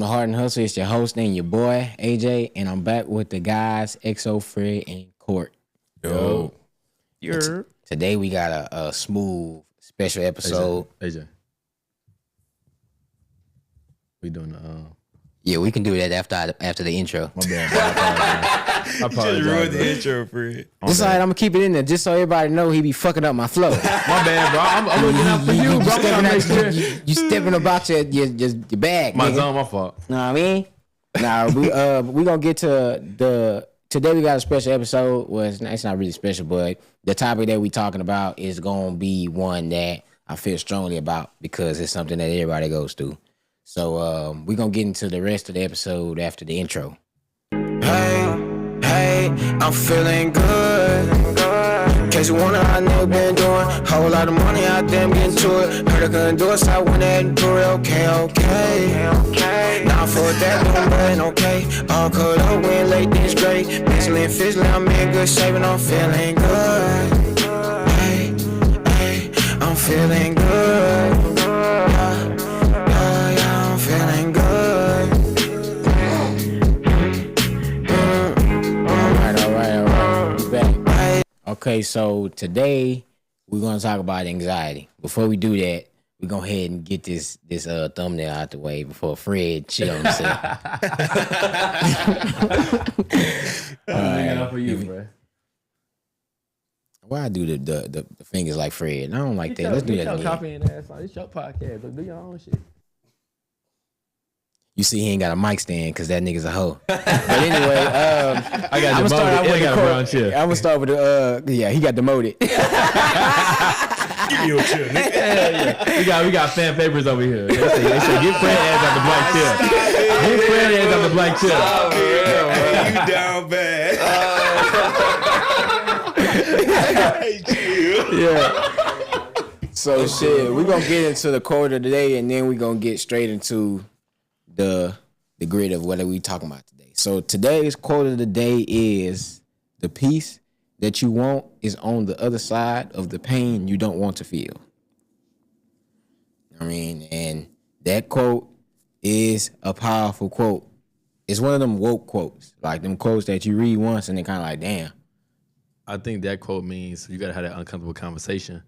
The Heart and Hustle. It's your host and your boy AJ, and I'm back with the guys XO, Fred, and Cort. Yo. Today we got a smooth special episode. AJ. We doing Yeah, we can do that after the intro. My bad, bro. I apologize. Just ruined the intro, Fred. It's alright. I'm gonna keep it in there just so everybody know he be fucking up my flow. My bad, bro. I'm looking out for you, bro. You stepping about your bag. My nigga. zone, my fault. Know what I mean? Nah, we gonna get to today. We got a special episode. Well, it's not really special, but the topic that we talking about is gonna be one that I feel strongly about because it's something that everybody goes through. So we gonna get into the rest of the episode after the intro. Hey, I'm feeling good. Case you wonder I never been doing. Whole lot of money out there, I'm getting to it. Heard I couldn't do it, so I went ahead and do it. Okay. Now for that, doing bad, okay. All cut up, went late, this great. Mentally and physically, I'm in good shape and I'm feeling good. Hey, I'm feeling good. Yeah, I'm feeling good. All right. We back. Okay, so today we're gonna talk about anxiety. Before we do that, we're gonna go ahead and get this thumbnail out the way before Fred shit on himself. For you, bro. Why I do the fingers like Fred? I don't like that. Let's do that again. Copying ass on. It's your podcast. Look, do your own shit. You see, he ain't got a mic stand because that nigga's a hoe. But anyway, I got demoted. I got a brown chair. I'm gonna start with he got demoted. Give me your chair, nigga. Yeah. We got fan favorites over here. They say get Fred ass out the black chair. Get Fred ass out the black chair. You down bad. Hey, chill. Yeah. So shit, we're gonna get into the quote of the day, and then we're gonna get straight into the grid of what are we talking about today. So today's quote of the day is: the peace that you want is on the other side of the pain you don't want to feel. I mean, and that quote is a powerful quote. It's one of them woke quotes, like them quotes that you read once and they kind of like, damn. I think that quote means you gotta have that uncomfortable conversation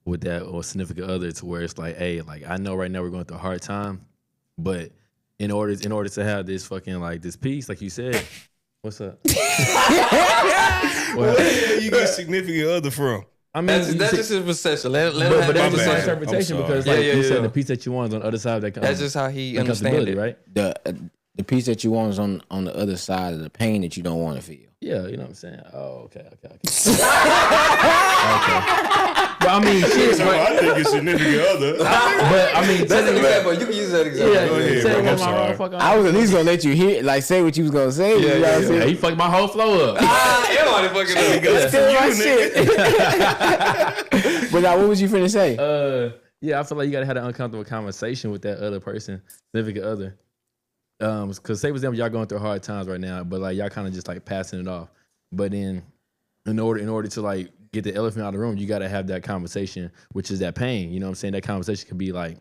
with that or significant other to where it's like, hey, like I know right now we're going through a hard time, but in order to have this fucking like this peace, like you said, what's up? Where you get significant other from? I mean, That's just his perception. Let him but have that's his just bad. an interpretation I'm sorry. because like you said, yeah. the peace that you want is on the other side of that. That's just how he understands it, right? The peace that you want is on the other side of the pain that you don't want to feel. Yeah, you know what I'm saying. Oh, okay. Okay. But I mean, shit. So I think it's significant other. But I mean, That's an example. You can use that example. yeah, Go ahead, say bro. what I'm my sorry. motherfucker- I was at least gonna let you hear, like, say what you was gonna say. You know what I'm saying? Yeah, he fucked my whole flow up. Everybody fucking Still my shit. But now, what was you finna say? Yeah, I feel like you gotta have an uncomfortable conversation with that other person, significant other. Cause say for example, y'all going through hard times right now, but like y'all kind of just like passing it off. But then in order to like get the elephant out of the room, you gotta have that conversation, which is that pain. You know what I'm saying? That conversation could be like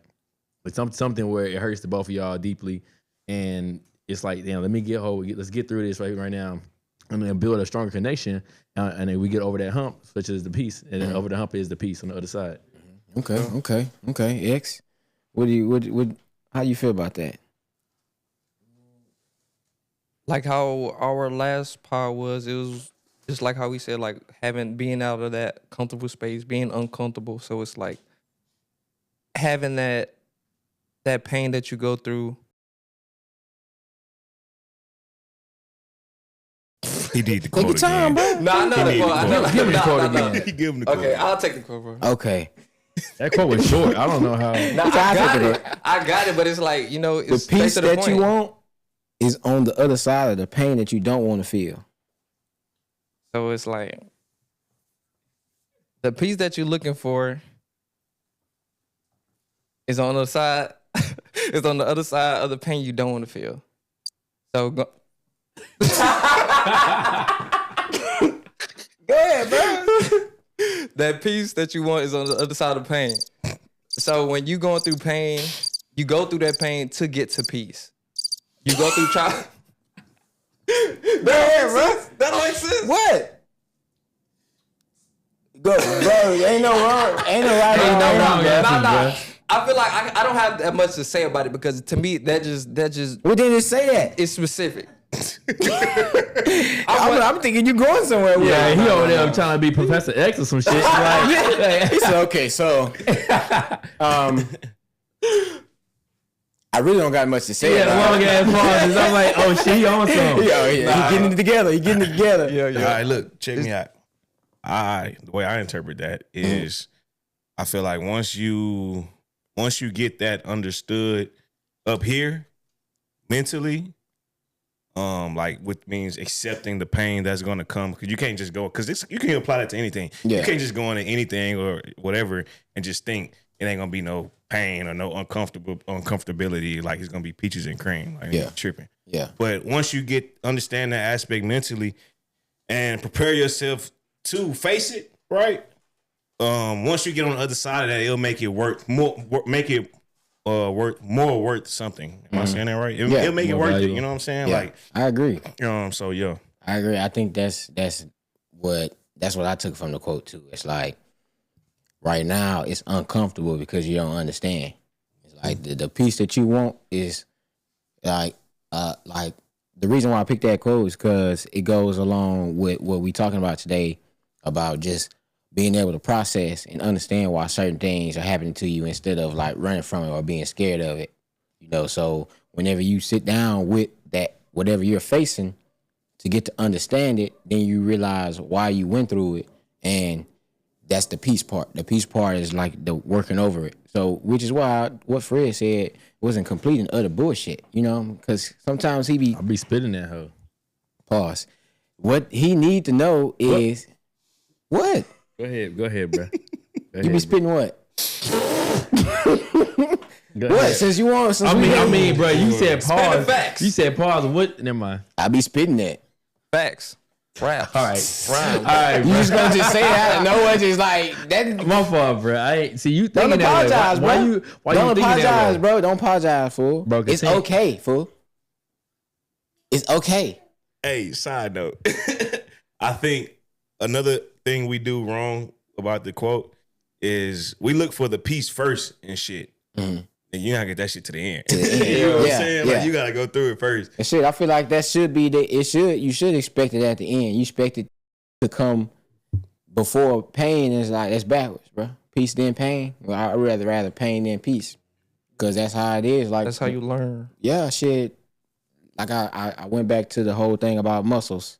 something where it hurts to both of y'all deeply, and it's like, damn, let's get through this right now, and then build a stronger connection, and then we get over that hump, which is the peace, and then over the hump is the peace on the other side. Okay. X, how you feel about that? like how our last part was. It was just like how we said, like being out of that comfortable space, being uncomfortable. So it's like having that pain that you go through. He did the Take your quote time, again. bro. No, I know the quote. I know. Give me the quote again. He give him the quote. Okay, I'll take the quote, bro. Okay. That quote was short. I don't know how. No, I got it, but it's like, you know, The it's straight peace to the that point. you want is on the other side of the pain that you don't want to feel. So it's like the peace that you're looking for is on the side. It's on the other side of the pain you don't want to feel. So go ahead, bro. That peace that you want is on the other side of pain. So when you going through pain, you go through that pain to get to peace. You go through child. That That makes sense. What? Go, bro. Ain't no wrong. Ain't no right. Ain't no wrong Nah, answer, nah. bro. I feel like I don't have that much to say about it because to me that just We didn't say that. it's specific. I'm thinking you going somewhere with Yeah, it. he over there trying to be Professor X or some shit. Like, He said, okay, so I really don't got much to say. yeah, about long it. ass pauses. I'm like, oh shit, he on something. Yeah, he getting it together. He getting it together. Yeah, All right, look, check me out. The way I interpret that is, I feel like once you get that understood up here mentally, like which means accepting the pain that's going to come, because you can't just go, because you can apply that to anything. Yeah. You can't just go into anything or whatever and just think it ain't gonna be no pain or no uncomfortability, like it's gonna be peaches and cream, like Yeah. tripping. Yeah. But once you understand that aspect mentally and prepare yourself to face it, right? Once you get on the other side of that, it'll make it worth worth something. Am I saying that right? It'll make it More worth valuable. it. You know what I'm saying? Yeah, Like, I agree. so yeah. I agree. I think that's what I took from the quote too. It's like right now it's uncomfortable because you don't understand. It's like the piece that you want is like the reason why I picked that quote is because it goes along with what we talking about today about just being able to process and understand why certain things are happening to you instead of like running from it or being scared of it. You know, so whenever you sit down with that, whatever you're facing, to get to understand it, then you realize why you went through it, and that's the peace part. The peace part is like the working over it. So, which is why what Fred said wasn't complete and utter bullshit, you know, because sometimes he be I'll be spitting that hoe. pause. What he need to know is what Go ahead, bro. you be spitting what? Go What? ahead. Since you want, since I we mean, bro, you said pause. facts. You said pause. What? Never mind. I be spitting that. Facts. Raps. All right. Rhymes. All right, You bro. just gonna just say that? No one just like that. My fault, bro. I ain't see you Don't thinking that way. apologize, Why bro. you? Why Don't you thinking that apologize, way? bro. Don't apologize, fool. Bro, it's continue. okay, fool. It's okay. Hey, side note. I think another thing we do wrong about the quote is we look for the piece first and shit. Mm-hmm. And you gotta get that shit to the end. the end. You know what Yeah, I'm saying? yeah. Like, you gotta go through it first. And shit, I feel like that should be you should expect it at the end. You expect it to come before pain. Is like that's backwards, bro. Peace then pain. Well, I'd rather pain than peace, because that's how it is. Like That's how you learn. yeah, shit. Like I went back to the whole thing about muscles.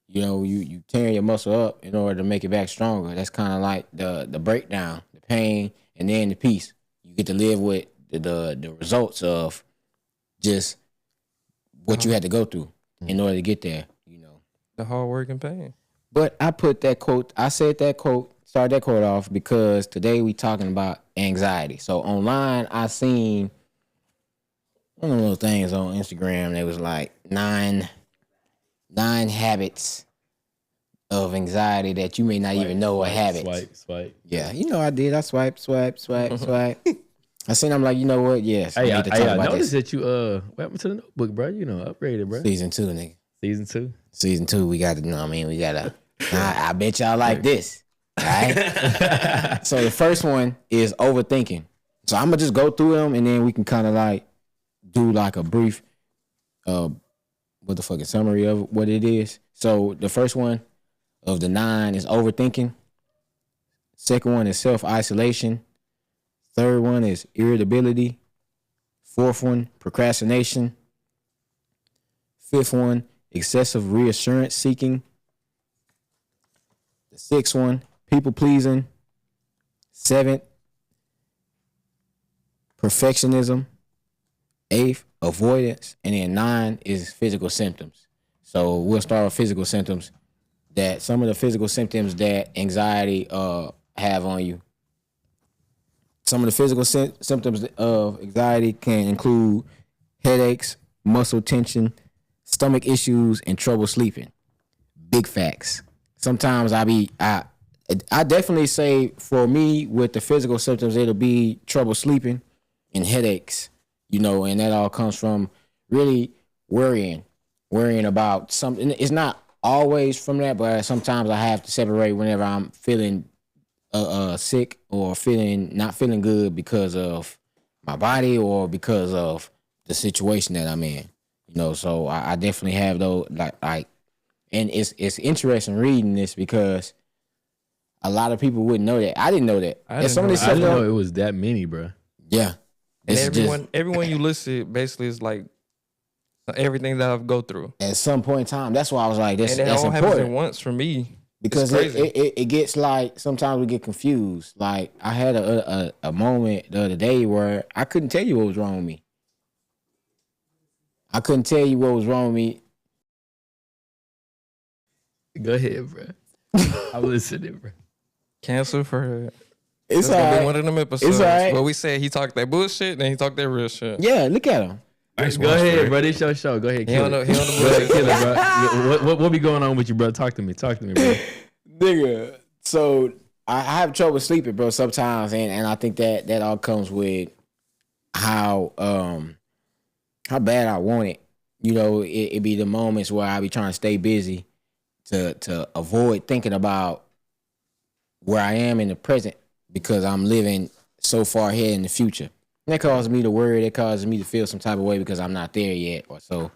You know, you tearing your muscle up in order to make it back stronger. That's kind of like the breakdown, the pain, and then the peace. You get to live with the results of just what you had to go through in order to get there. You know. The hard work and pain. But I said that quote, started that quote off because today we talking about anxiety. So online, I seen one of those things on Instagram that was like nine habits of anxiety that you may not even know are habits. Swipe. Yeah, you know I did. I swipe. I seen. I'm like, you know what? Yes, Hey, I I need to talk about noticed this. that you what happened to the notebook, bro? You know, upgraded, bro. Season 2, nigga. Season 2. Season 2, we got to. You know what I mean? We gotta. I bet y'all like this. All right. So the first one is overthinking. So I'm gonna just go through them and then we can kind of like do like a brief, summary of what it is. So the first one of the 9 is overthinking. Second one is self-isolation. Third one is irritability. Fourth one, procrastination. Fifth one, excessive reassurance seeking. The sixth one, people pleasing. Seventh, perfectionism. Eighth, avoidance. And then 9 is physical symptoms. So we'll start with physical symptoms. That some of the physical symptoms that anxiety have on you. Some of the physical symptoms of anxiety can include headaches, muscle tension, stomach issues, and trouble sleeping. Big facts. Sometimes I definitely say for me with the physical symptoms, it'll be trouble sleeping and headaches, you know, and that all comes from really worrying about something. It's not always from that, but sometimes I have to separate whenever I'm feeling sick or not feeling good because of my body or because of the situation that I'm in. You know, so I definitely have those like, and it's interesting reading this because a lot of people wouldn't know that. I didn't know that. I didn't Some of know this I stuff, didn't know though, it was that many, bro. yeah. And It's just everyone you listed basically is like everything that I've go through. at some point in time. That's why I was like, And it that's all happens at important. once for me. Because It's crazy. it gets like sometimes we get confused. Like I had a moment the other day where I couldn't tell you what was wrong with me. I couldn't tell you what was wrong with me. Go ahead, bro. I'm listening, bro. Cancel for her. It's That's gonna all be one right. of them episodes. It's all right. Where we said he talked that bullshit, then he talked that real shit. Yeah, look at him. Nice Go one, ahead, Fred. bro. This your show. Go ahead, He kill on the it. he on the Go ahead, bullshit. kill it, bro. What be going on with you, bro? Talk to me, bro. Nigga. So I have trouble sleeping, bro, sometimes, and I think that all comes with how bad I want it. You know, it be the moments where I be trying to stay busy to avoid thinking about where I am in the present because I'm living so far ahead in the future. And that causes me to worry. That causes me to feel some type of way because I'm not there yet or so.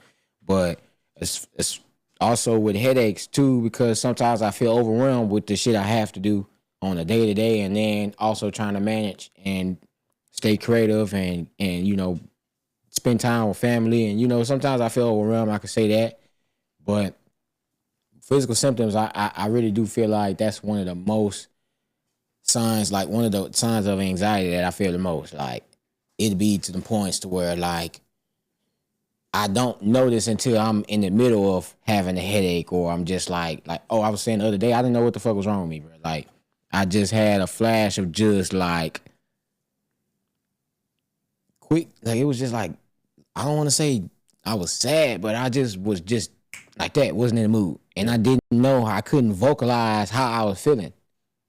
But it's also with headaches too because sometimes I feel overwhelmed with the shit I have to do on a day to day, and then also trying to manage and stay creative and you know spend time with family. And you know sometimes I feel overwhelmed. I could say that, but physical symptoms, I really do feel like that's one of the most signs, like one of the signs of anxiety that I feel the most. Like it'd be to the points to where like I don't notice until I'm in the middle of having a headache or I'm just like oh, I was saying the other day I didn't know what the fuck was wrong with me, bro. Like I just had a flash of just like quick, like it was just like I don't want to say I was sad, but I just was just like that, wasn't in the mood, and I didn't know, I couldn't vocalize how I was feeling,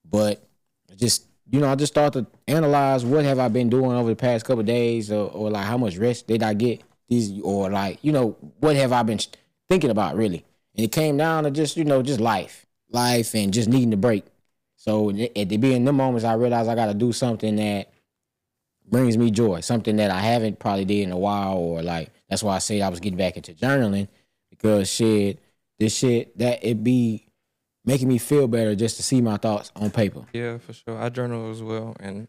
but just you know I just started to analyze what have I been doing over the past couple of days, or like how much rest did I get these, or like you know what have I been thinking about really, and it came down to just you know just life and just needing a break. So at the beginning, the moments I realized I got to do something that brings me joy, something that I haven't probably did in a while, or like that's why I say I was getting back into journaling because this shit that it be making me feel better just to see my thoughts on paper. Yeah, for sure. I journal as well, and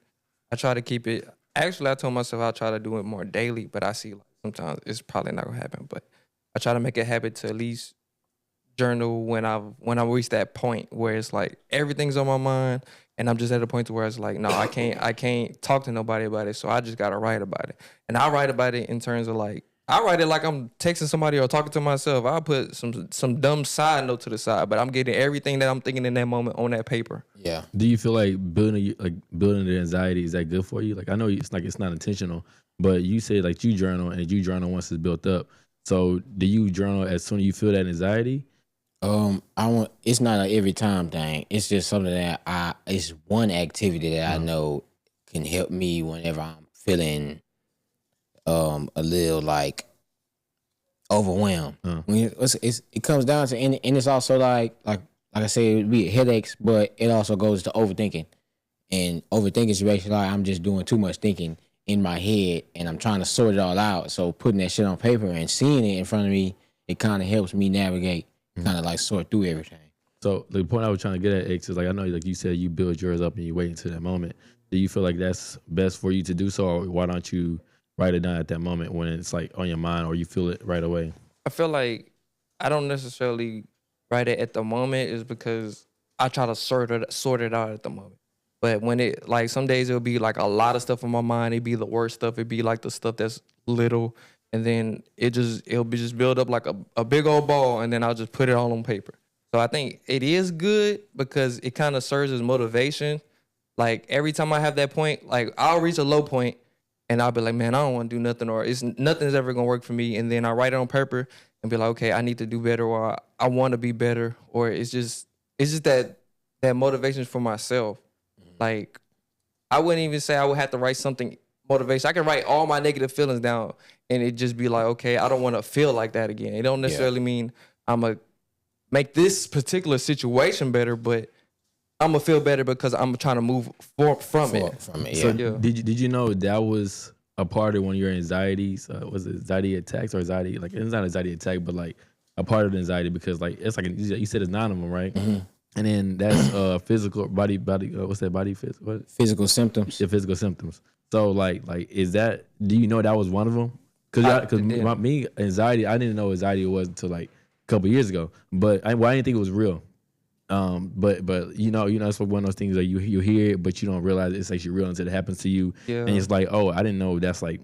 I try to keep it. Actually, I told myself I'll try to do it more daily, but I see like sometimes it's probably not gonna happen. But I try to make a habit to at least journal when I reach that point where it's like everything's on my mind, and I'm just at a point to where it's like, no, I can't talk to nobody about it, so I just gotta write about it. And I write about it in terms of like I write it like I'm texting somebody or talking to myself. I'll put some dumb side note to the side, but I'm getting everything that I'm thinking in that moment on that paper. Yeah. Do you feel like building the anxiety, is that good for you? Like I know it's like it's not intentional, but you say like you journal once it's built up. So do you journal as soon as you feel that anxiety? It's not an every time thing. It's just something that it's one activity that I know can help me whenever I'm feeling a little like overwhelmed. When it comes down to, and it's also like I said, it would be headaches, but it also goes to overthinking. And overthinking is basically like I'm just doing too much thinking in my head and I'm trying to sort it all out. So putting that shit on paper and seeing it in front of me, it kind of helps me navigate, kind of like sort through everything. So the point I was trying to get at, X, is like I know like you said you build yours up and you wait until that moment. Do you feel like that's best for you to do so, or why don't you write it down at that moment when it's like on your mind or you feel it right away? I feel like I don't necessarily write it at the moment is because I try to sort it out at the moment. But when it like some days it'll be like a lot of stuff on my mind. It'd be the worst stuff. It'd be like the stuff that's little, and then it'll be just build up like a big old ball, and then I'll just put it all on paper. So I think it is good because it kind of serves as motivation. Like every time I have that point, like I'll reach a low point and I'll be like, man, I don't want to do nothing, or nothing's ever gonna work for me. And then I write it on paper and be like, okay, I need to do better, or I want to be better, or it's just that motivation for myself. Like I wouldn't even say I would have to write something motivation. I can write all my negative feelings down and it just be like, okay, I don't want to feel like that again. It don't necessarily mean I'm going to make this particular situation better, but I'm going to feel better because I'm trying to move from it. So did you know that was a part of one of your anxieties? Was it anxiety attacks or anxiety? Like, it's not anxiety attack, but like a part of the anxiety, because like, it's like, you said it's 9 of them, right? Mm-hmm. And then that's physical body. What's that? Physical symptoms. Yeah, physical symptoms. So like, is that? Do you know that was one of them? Because me anxiety, I didn't know anxiety was until like a couple years ago. But I didn't think it was real. But you know, it's one of those things that you hear it, but you don't realize it's actually real until it happens to you. Yeah. And it's like, oh, I didn't know that's like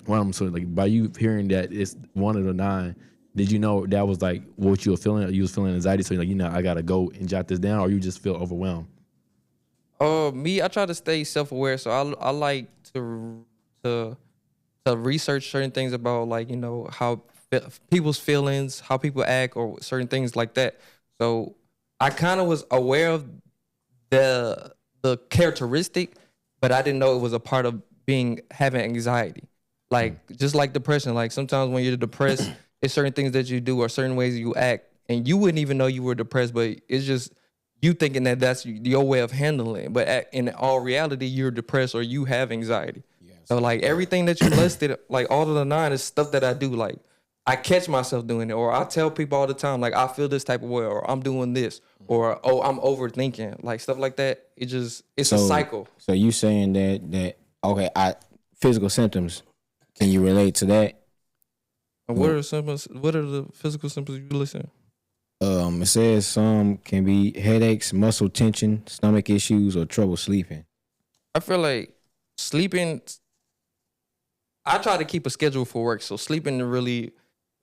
one of them. So like, by you hearing that it's one of the 9. Did you know that was like what you were feeling? You was feeling anxiety, so you're like, I gotta go and jot this down, or you just feel overwhelmed? Me, I try to stay self-aware, so I like to research certain things about, like, how people's feelings, how people act, or certain things like that. So I kind of was aware of the characteristic, but I didn't know it was a part of having anxiety. Like, just like depression. Like, sometimes when you're depressed, it's certain things that you do or certain ways you act, and you wouldn't even know you were depressed, but it's just you thinking that that's your way of handling it. But in all reality, you're depressed or you have anxiety. Yes. So like everything that you listed, like all of the 9 is stuff that I do. Like, I catch myself doing it, or I tell people all the time, like, I feel this type of way, or I'm doing this, or, oh, I'm overthinking, like stuff like that. It's a cycle. So you saying that okay, physical symptoms, can you relate to that? What are symptoms? What are the physical symptoms you listen? It says some can be headaches, muscle tension, stomach issues, or trouble sleeping. I feel like sleeping, I try to keep a schedule for work, so sleeping really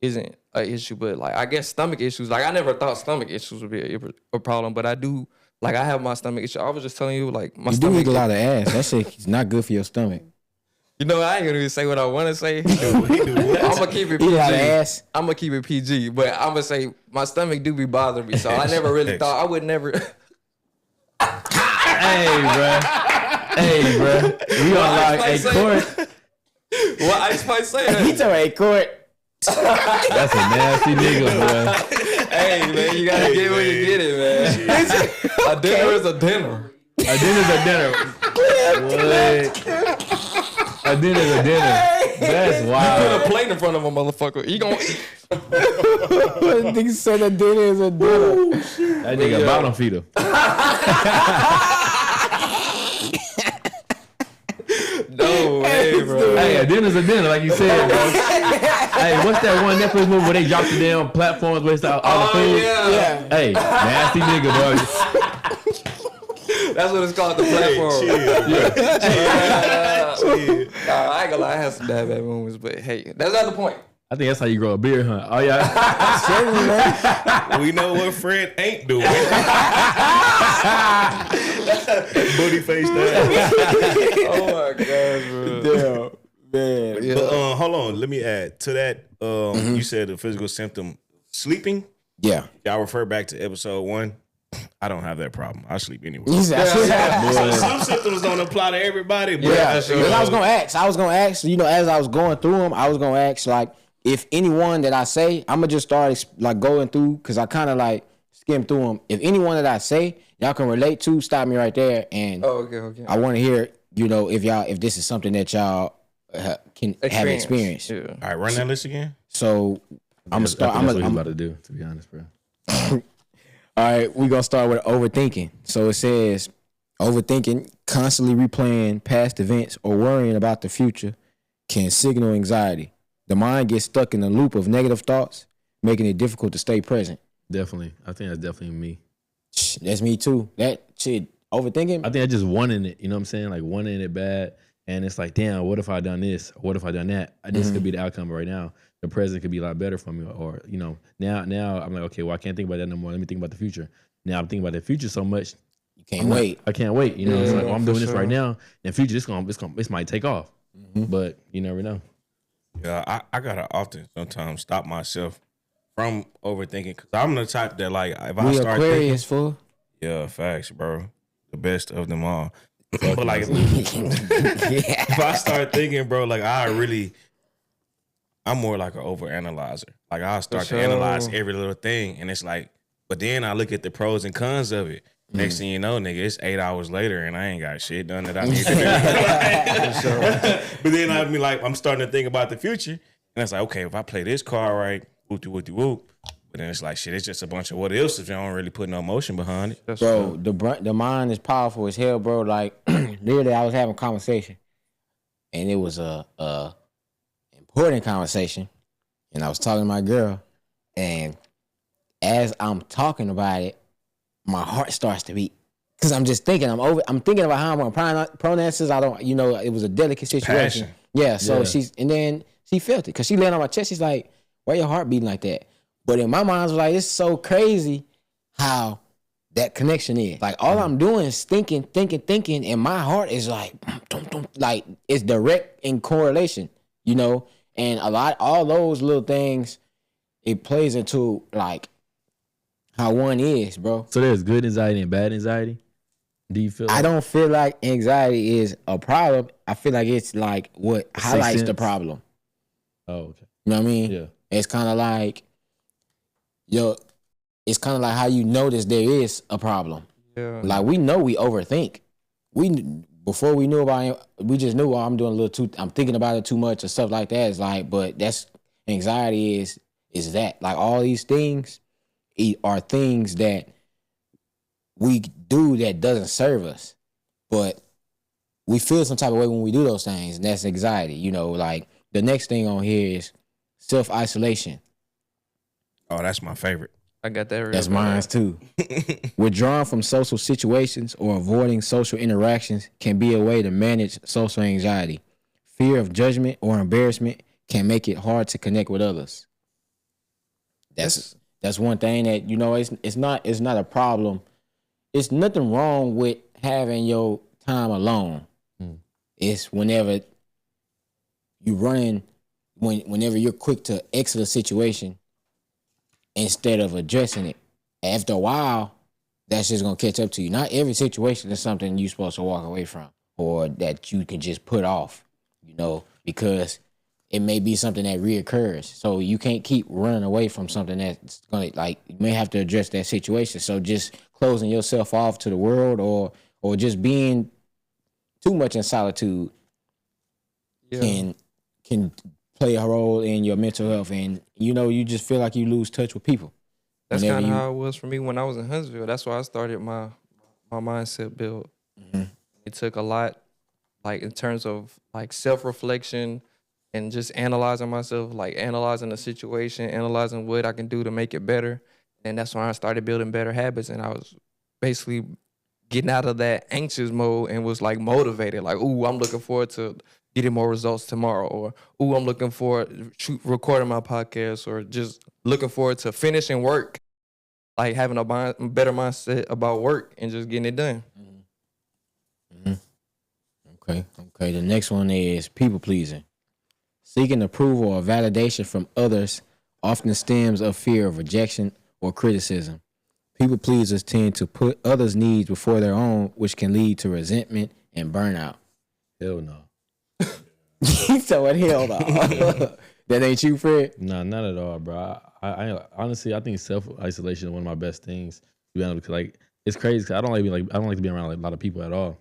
isn't an issue. But like, I guess stomach issues, like I never thought stomach issues would be a problem, but I do. Like, I have my stomach issue. I was just telling you, like, my stomach. You do eat a lot of ass. That shit is not good for your stomach. I ain't gonna even say what I want to say. I'm gonna keep it PG. I'm gonna keep it PG, but I'm gonna say my stomach do be bothering me, so I never really thought I would never. Hey, bro. We on like a Cort. Well, I just might say that. He told me, Cort. That's a nasty nigga, bro. Hey, man, you gotta get where you get it, man. A dinner is a dinner. A dinner's a dinner. What? A dinner's a dinner. That's wild. You put a plate in front of a motherfucker, he gonna eat. Nigga said a dinner is a dinner. That nigga bottom feeder. No way, bro. Hey, a dinner's a dinner, like you said, bro. Hey, what's that one Netflix movie where they drop the damn platforms where it's all the food? Yeah. Hey, nasty nigga, bro. That's what it's called, the platform. Chill. I ain't gonna lie, I had some bad moments, but hey, that's not the point. I think that's how you grow a beard, huh? Oh, yeah. We know what Fred ain't doing. Booty face down. Oh my gosh, bro. Damn, man. Yeah. But hold on, let me add to that. You said the physical symptom, sleeping. Yeah. Y'all refer back to episode 1. I don't have that problem. I sleep anyway. So some symptoms don't apply to everybody. But I was gonna ask. As I was going through them, I was gonna ask, like, if anyone that I say, I'm gonna just start like going through, because I kind of like skim through them. If anyone that I say y'all can relate to, stop me right there. And okay. I want to hear, if this is something that y'all can have experienced. Yeah. All right, run that list again. So I'm gonna start. That's what I'm about to do, to be honest, bro. All right, we're going to start with overthinking. So it says, overthinking, constantly replaying past events or worrying about the future can signal anxiety. The mind gets stuck in a loop of negative thoughts, making it difficult to stay present. Definitely. I think that's definitely me. That's me too. That shit, overthinking. I think I just wanting it, you know what I'm saying? Like wanting it bad. And it's like, damn, what if I done this? What if I done that? This could be the outcome right now. The present could be a lot better for me. Or, now I'm like, okay, well, I can't think about that no more. Let me think about the future. Now I'm thinking about the future so much. You can't wait. I can't wait. It's like, I'm doing this right now. In the future, this might take off. But you never know. Yeah, I gotta often sometimes stop myself from overthinking, because I'm the type that, like, if I start Aquarius, fool. Yeah, facts, bro. The best of them all. But like, if I start thinking, bro, like I'm more like an overanalyzer. Like I'll start to analyze every little thing, and it's like, but then I look at the pros and cons of it. Next thing you know, nigga, it's 8 hours later, and I ain't got shit done that I need to do. But then I be like, I'm starting to think about the future, and it's like, okay, if I play this card right, whoop. But then it's like, shit, it's just a bunch of what else if you don't really put no motion behind it. Bro, the mind is powerful as hell, bro. Like, literally, I was having a conversation, and it was a important conversation, and I was talking to my girl, and as I'm talking about it, my heart starts to beat because I'm just thinking. I'm thinking about how I'm gonna pronounce this. I don't, it was a delicate situation. Passion. Yeah. So and then she felt it because she landed on my chest. She's like, "Why your heart beating like that?" But in my mind, I was like, "It's so crazy how that connection is. Like all I'm doing is thinking, and my heart is like, like it's direct in correlation, And all those little things, it plays into like how one is, bro. So there's good anxiety and bad anxiety. Do you feel? I don't feel like anxiety is a problem. I feel like it's like what highlights the problem. Oh, okay. You know what I mean? Yeah. It's kind of like, it's kind of like how you notice there is a problem. Yeah. Like we know we overthink. Before we knew about it, we just knew I'm thinking about it too much or stuff like that. It's like, but that's anxiety is that like all these things are things that we do that doesn't serve us, but we feel some type of way when we do those things, and that's anxiety. Like the next thing on here is self-isolation. Oh, that's my favorite. I got that. That's mine too. Withdrawing from social situations or avoiding social interactions can be a way to manage social anxiety. Fear of judgment or embarrassment can make it hard to connect with others. That's one thing that it's not a problem. It's nothing wrong with having your time alone. It's whenever whenever you're quick to exit a situation instead of addressing it. After a while, that's just gonna catch up to you. Not every situation is something you're supposed to walk away from or that you can just put off, because it may be something that reoccurs. So you can't keep running away from something that's gonna, like, you may have to address that situation. So just closing yourself off to the world or just being too much in solitude can play a role in your mental health, and you just feel like you lose touch with people. That's kind of how it was for me when I was in Huntsville. That's why I started my mindset build. Mm-hmm. It took a lot, like in terms of like self-reflection and just analyzing myself, like analyzing the situation, analyzing what I can do to make it better. And that's when I started building better habits, and I was basically getting out of that anxious mode and was like motivated. Like, ooh, I'm looking forward to getting more results tomorrow, or ooh, I'm looking forward to recording my podcast, or just looking forward to finishing work, like having a better mindset about work and just getting it done. Mm-hmm. Okay. The next one is people pleasing. Seeking approval or validation from others often stems of fear of rejection or criticism. People pleasers tend to put others' needs before their own, which can lead to resentment and burnout. Hell no. So what, hell no? That ain't you, Fred? No, not at all, bro. I honestly, I think self-isolation is one of my best things. To be honest, because like it's crazy. Cause I don't like to be around like a lot of people at all.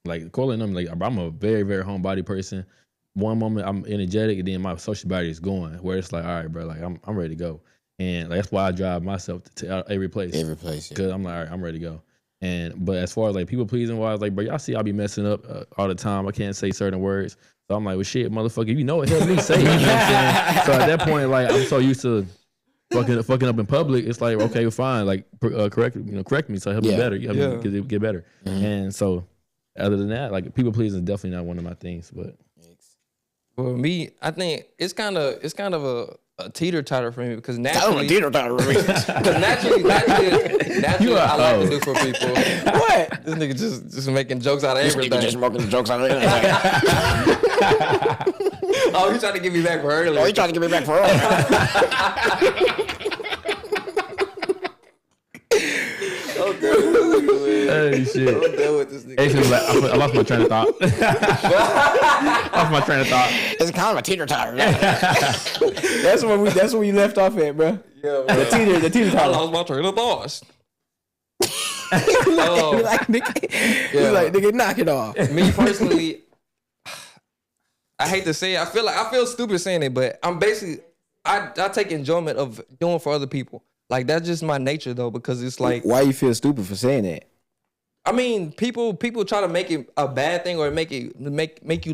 Like Cortland, I'm a very, very homebody person. One moment I'm energetic, and then my social battery is going. Where it's like, all right, bro, like I'm ready to go. And like, that's why I drive myself to every place. Every place, yeah. Cause I'm like, all right, I'm ready to go. But as far as like people pleasing wise, like, bro, y'all see I be messing up all the time. I can't say certain words. So I'm like, well, shit, motherfucker, you know it, help me say it. You know what I'm saying? So at that point, like, I'm so used to fucking up in public. It's like, okay, fine, like, correct me, so help me better. You help me get better. Mm-hmm. And so, other than that, like, people pleasing is definitely not one of my things. But for me, I think it's kind of a teeter-totter for me, because naturally, naturally I like to do for people. What? This nigga just making jokes out of everything. This nigga just making jokes out of everything. Oh, he trying to get me back for earlier. Oh, he trying to get me back for earlier. Funny shit. I'm done with this nigga. Actually, like, I lost my train of thought. Lost my train of thought. It's kind of a teeter totter. That's where we left off at, bro. Yeah, The teeter I totter. lost my train of thoughts. Nigga, knock it off. Me personally, I hate to say it. I feel stupid saying it, but I'm basically I take enjoyment of doing for other people. Like that's just my nature though, because it's like Why you feel stupid for saying that? I mean, people try to make it a bad thing or make you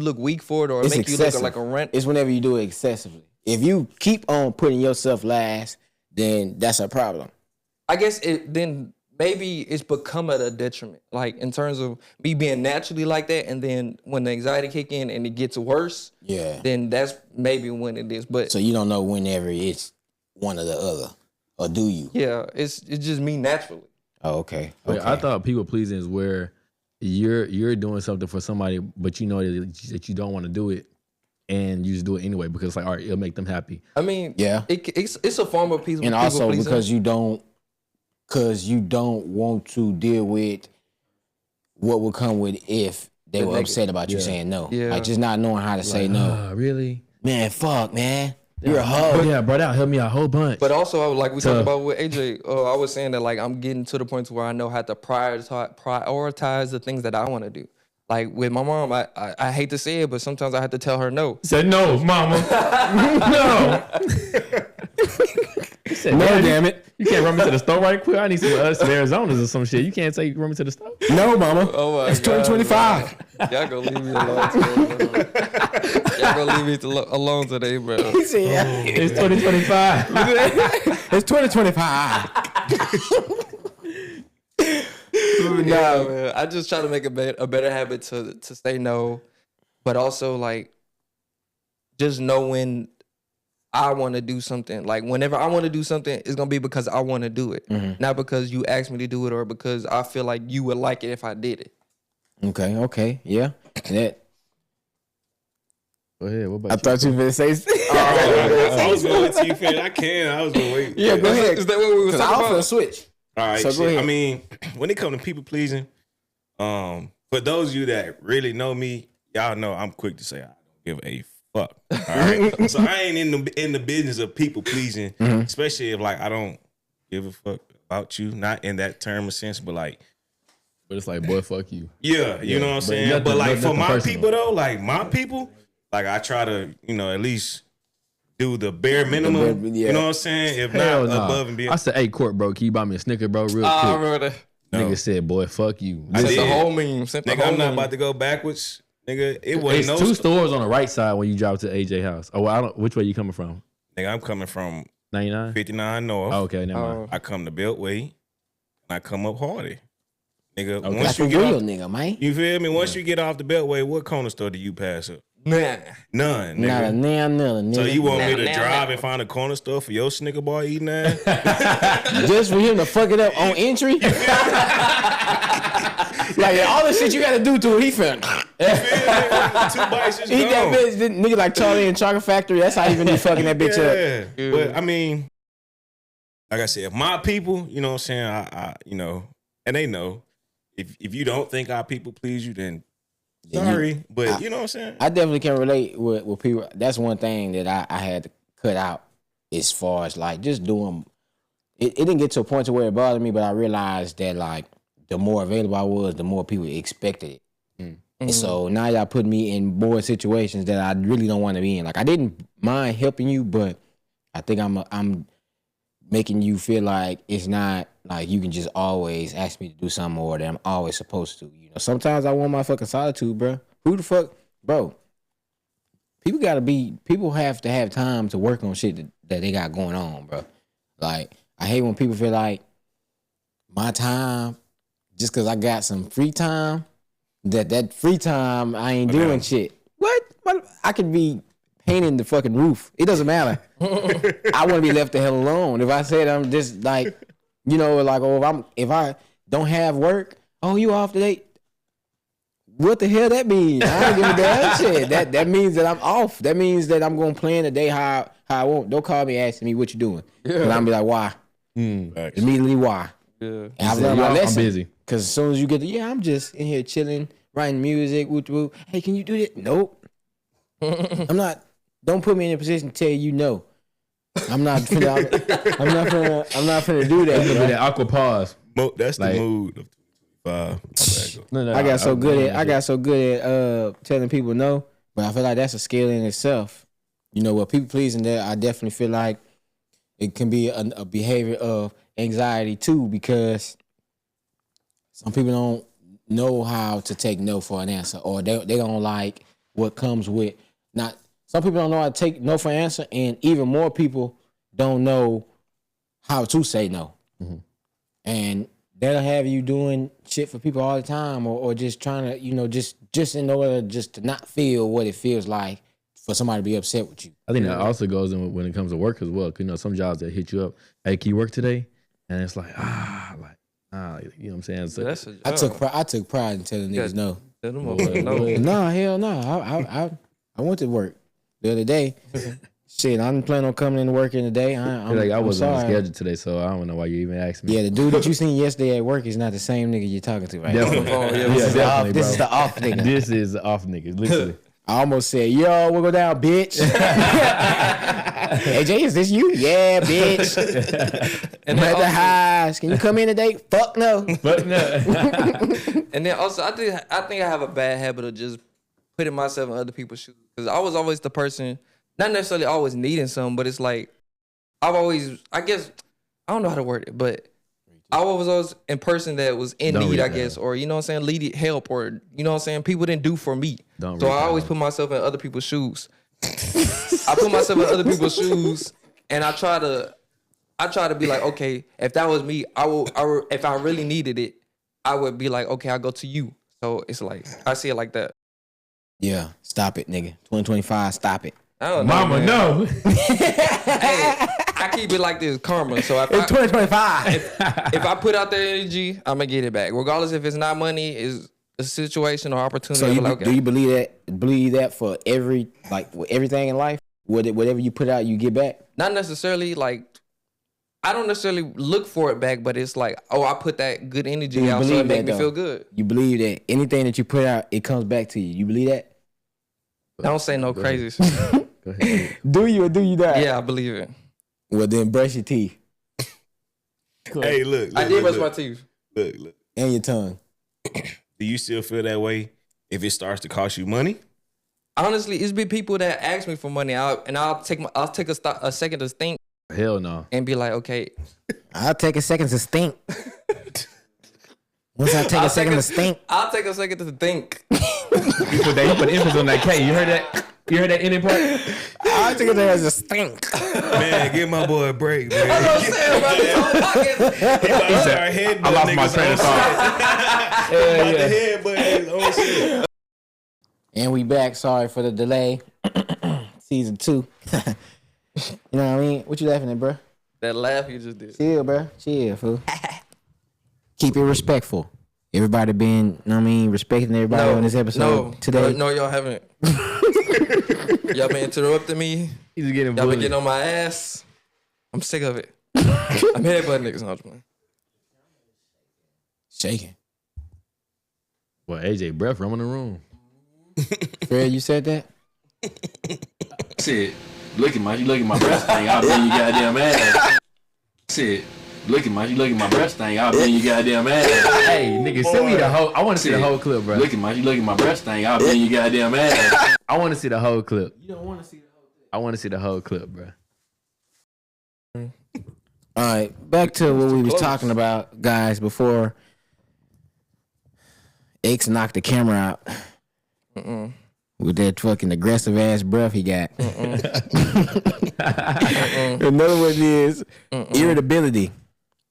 look weak for it or It's make excessive. you look like a rent. It's whenever you do it excessively. If you keep on putting yourself last, then that's a problem. I guess then maybe it's become at a detriment. Like in terms of me being naturally like that, and then when the anxiety kick in and it gets worse, then that's maybe when it is. But So you don't know whenever it's one or the other, or do you? yeah, it's just me naturally. Oh, okay. Wait, I thought people pleasing is where you're doing something for somebody, but you know that you don't want to do it, and you just do it anyway because it's like, all right, it'll make them happy. I mean, Yeah. it's a form of people. And also pleasing. because you don't want to deal with what would come with if they were upset about you saying no. Yeah. Like just not knowing how to say no. Really? Man, fuck, man. You're a hoe. But yeah, bro, that helped me a whole bunch. But also, like we talked about with AJ, I was saying that like I'm getting to the point where I know how to prioritize the things that I want to do. Like with my mom, I hate to say it, but sometimes I have to tell her no. Said no, mama. No. Said, No, damn it. You can't run me to the store right quick. I need some Arizonas or some shit. You can't say you run me to the store. No, mama. Oh my It's God, 2025. Y'all gonna leave me alone today, bro. Y'all gonna leave me alone today, bro. He said, yeah. It's 2025. It's 2025. Yeah, man. I just try to make a better habit to say no, but also like just know when I want to do something. Like whenever I want to do something, it's gonna be because I want to do it, not because you asked me to do it or because I feel like you would like it if I did it. Okay, yeah. That, Go ahead. What about I thought you were gonna say. I was going to let you finish. I was going to wait. Yeah, go ahead. Is that what we were I talking was about? gonna switch. All right. So go ahead. I mean, when it comes to people pleasing, for those of you that really know me, y'all know I'm quick to say I don't give a fuck. All right. So I ain't in the business of people pleasing, especially if like I don't give a fuck about you. Not in that term of sense, but like. But it's like, boy, fuck you. Yeah, you know what I'm saying? nothing- But like nothing for my personal. people though, like my people, like I try to, at least do the bare minimum. yeah. You know what I'm saying? If Hell not nah. above and beyond. I said, hey, Cort, bro, can you buy me a Snicker, bro, real I quick? remember that. Nigga said, boy, fuck you. I Sent the did. whole meme. Sent the Nigga, whole I'm not meme. about to go backwards. Nigga, it wasn't It's no two stores on the right side when you drive to AJ house. Oh, well, I don't. Which way you coming from? Nigga, I'm coming from 99? 59 North. Oh, okay, never mind. I come to Beltway, and I come up Hardy. Nigga, Okay. once Like a you get real off, nigga, man. you feel me? Once you get off the Beltway, what corner store do you pass up? Nah. None, Not a nigga. nigga. So you want me to Nah, drive nah. and find a corner store for your Snicker bar eating ass? Just for him to fuck it up on entry? Like all the shit you gotta do to it, he finna 2 bites is eat that gone. bitch. This nigga like Charlie and Chocolate Factory. That's how he been fucking that bitch up. Yeah. But I mean, like I said, if my people, you know what I'm saying, I and they know, if you don't think our people please you, then sorry. But you know what I'm saying? I definitely can relate with people. That's one thing that I had to cut out as far as like just doing. It didn't get to a point to where it bothered me, but I realized that like the more available I was, the more people expected it. And so now y'all put me in more situations that I really don't want to be in. Like I didn't mind helping you, but I think I'm making you feel like it's not like you can just always ask me to do something or that I'm always supposed to. You know, sometimes I want my fucking solitude, bro. Who the fuck, bro? People have to have time to work on shit that they got going on, bro. Like I hate when people feel like my time, just because I got some free time, that free time I ain't doing shit. What? I could be painting the fucking roof. It doesn't matter. I want to be left the hell alone. If I said I'm just like, like, oh, if I don't have work, oh, you off today? What the hell that means? I ain't giving a damn shit. That means that I'm off. That means that I'm gonna plan the day how I want. Don't call me asking me what you doing. Yeah. And I'm be like, why? Immediately why? Yeah. And I've learned my lesson. I'm busy. Cause as soon as you get I'm just in here chilling, writing music. Woo. Hey, can you do that? Nope. I'm not. Don't put me in a position to tell you no. I'm not finna do that. That awkward pause. That's the mood of 2025. No, I got so good at telling people no, but I feel like that's a skill in itself. You know, what people pleasing that I definitely feel like it can be a behavior of anxiety too, because some people don't know how to take no for an answer, or they don't like what comes with not. Some people don't know how to take no for an answer, and even more people don't know how to say no. Mm-hmm. And that'll have you doing shit for people all the time, or just trying to, just in order just to not feel what it feels like for somebody to be upset with you. I think that also goes in when it comes to work as well. Some jobs that hit you up, hey, can you work today? And it's like, you know what I'm saying? So I took pride in telling niggas no. No. No, hell no. I went to work the other day. Shit, I'm planning on coming into work in the day. I wasn't on the schedule today, so I don't know why you even asked me. Yeah, the dude that you seen yesterday at work is not the same nigga you're talking to right now. Definitely. This is the off nigga. This is the off nigga, literally. I almost said, yo, we'll go down, bitch. AJ, is this you? Yeah, bitch. And I'm at the highs. Can you come in today? Fuck no. Fuck no. And then also, I think I have a bad habit of just putting myself in other people's shoes. Because I was always the person, not necessarily always needing something, but it's like, I guess, I don't know how to word it, but I was always a person that was in need, I guess, or, you know what I'm saying, needed help, or, you know what I'm saying, people didn't do for me. So I always put myself in other people's shoes. I put myself in other people's shoes, and I try to be like, okay, if that was me, if I really needed it, I would be like, okay, I'll go to you. So it's like, I see it like that. Yeah, stop it, nigga. 2025, stop it. I don't know, Mama, man. no. Hey, I keep it like this, karma. So if It's 2025. if I put out that energy, I'm gonna get it back, regardless if it's not money, is a situation or opportunity. So do you believe that for everything in life? Whatever you put out, you get back? Not necessarily. Like, I don't necessarily look for it back, but it's like, oh, I put that good energy out, so it make me feel good. You believe that anything that you put out, it comes back to you. You believe that? Don't say no crazy shit. Go ahead. Do you or do you not? Yeah, I believe it. Well, then brush your teeth. Hey, look. I did brush my teeth. Look. And your tongue. Do you still feel that way if it starts to cost you money? Honestly, it's been people that ask me for money, I'll take a second to think. Hell no. And be like, okay. I'll take a second to think. Once I take a second to think. I'll take a second to think. You put emphasis on that K. You heard that? You heard that ending part? I'll take a second to think. Man, give my boy a break, man. That's what I'm saying, bro. I lost my train of thought. Oh shit. And we back. Sorry for the delay. Season 2. You know what I mean? What you laughing at, bro? That laugh you just did. Chill, bro. Chill, fool. Keep it respectful. Everybody been, you know what I mean, respecting everybody on this episode today. No, y'all haven't. Y'all been interrupting me. He's getting Y'all bullied. been getting on my ass. I'm sick of it. I'm head butt niggas. No, man. Shaking. Well, AJ breath roaming the room. Fred, you said that? Shit, you look at my breast thing, I'll bring you goddamn ass. Shit, you look at my breast thing, I'll bring you goddamn ass. Hey, nigga, send me the whole. I want to see the whole clip, bro. Look at my breast thing, I'll bring you goddamn ass. I want to see the whole clip. You don't want to see the whole thing. I want to see the whole clip, bro. All right, back to what we was talking about, guys, before X knocked the camera out. With that fucking aggressive ass breath he got. Another one is irritability.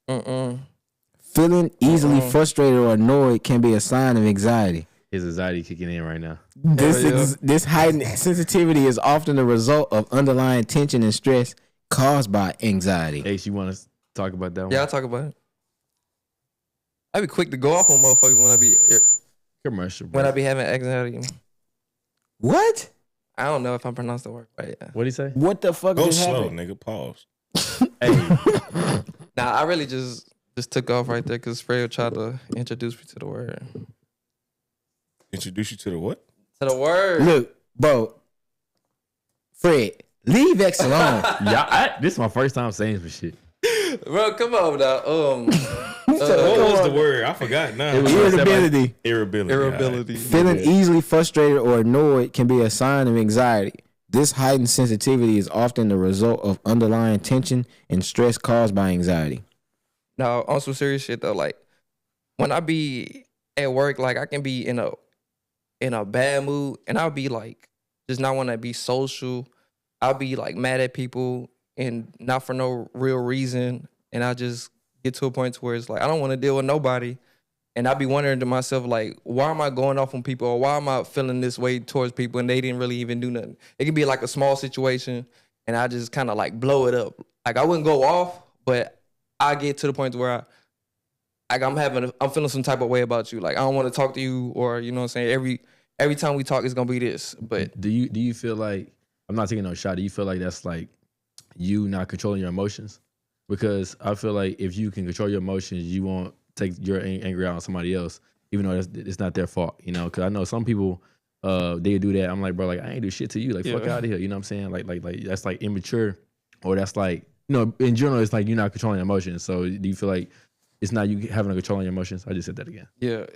Feeling easily frustrated or annoyed can be a sign of anxiety. His anxiety kicking in right now. This heightened sensitivity is often a result of underlying tension and stress caused by anxiety. Ace, you want to talk about that one? Yeah, I'll talk about it. I be quick to go off on motherfuckers Commercial, bro. when I be having anxiety. What? I don't know if I pronounced the word right. What'd he say? What the fuck Go just slow, happened? nigga. Pause. Hey, Nah, I really just Just took off right there because Fred tried to introduce me to the word. Introduce you to the what? To the word. Look, bro, Fred, leave X alone. Yeah, this is my first time saying some shit. Bro, come on now. What was the word? I forgot now. Irritability. Irritability. Feeling easily frustrated or annoyed can be a sign of anxiety. This heightened sensitivity is often the result of underlying tension and stress caused by anxiety. Now, on some serious shit though, like when I be at work, like I can be in a bad mood and I'll be like just not want to be social. I'll be like mad at people and not for no real reason. And I just get to a point where it's like I don't want to deal with nobody. And I'll be wondering to myself, like, why am I going off on people or why am I feeling this way towards people and they didn't really even do nothing? It could be like a small situation and I just kind of like blow it up. Like I wouldn't go off, but I get to the point where I'm feeling some type of way about you. Like I don't want to talk to you or, you know what I'm saying? Every time we talk, it's going to be this. But do you feel like, I'm not taking no shot, do you feel like that's like you not controlling your emotions? Because I feel like if you can control your emotions, you won't take your anger out on somebody else, even though it's not their fault, you know? Because I know some people, they do that. I'm like, bro, like I ain't do shit to you. Like, fuck out of here. You know what I'm saying? Like that's like immature, or that's like, you know, in general, it's like you're not controlling emotions. So do you feel like it's not you having a control on your emotions? I just said that again. Yeah.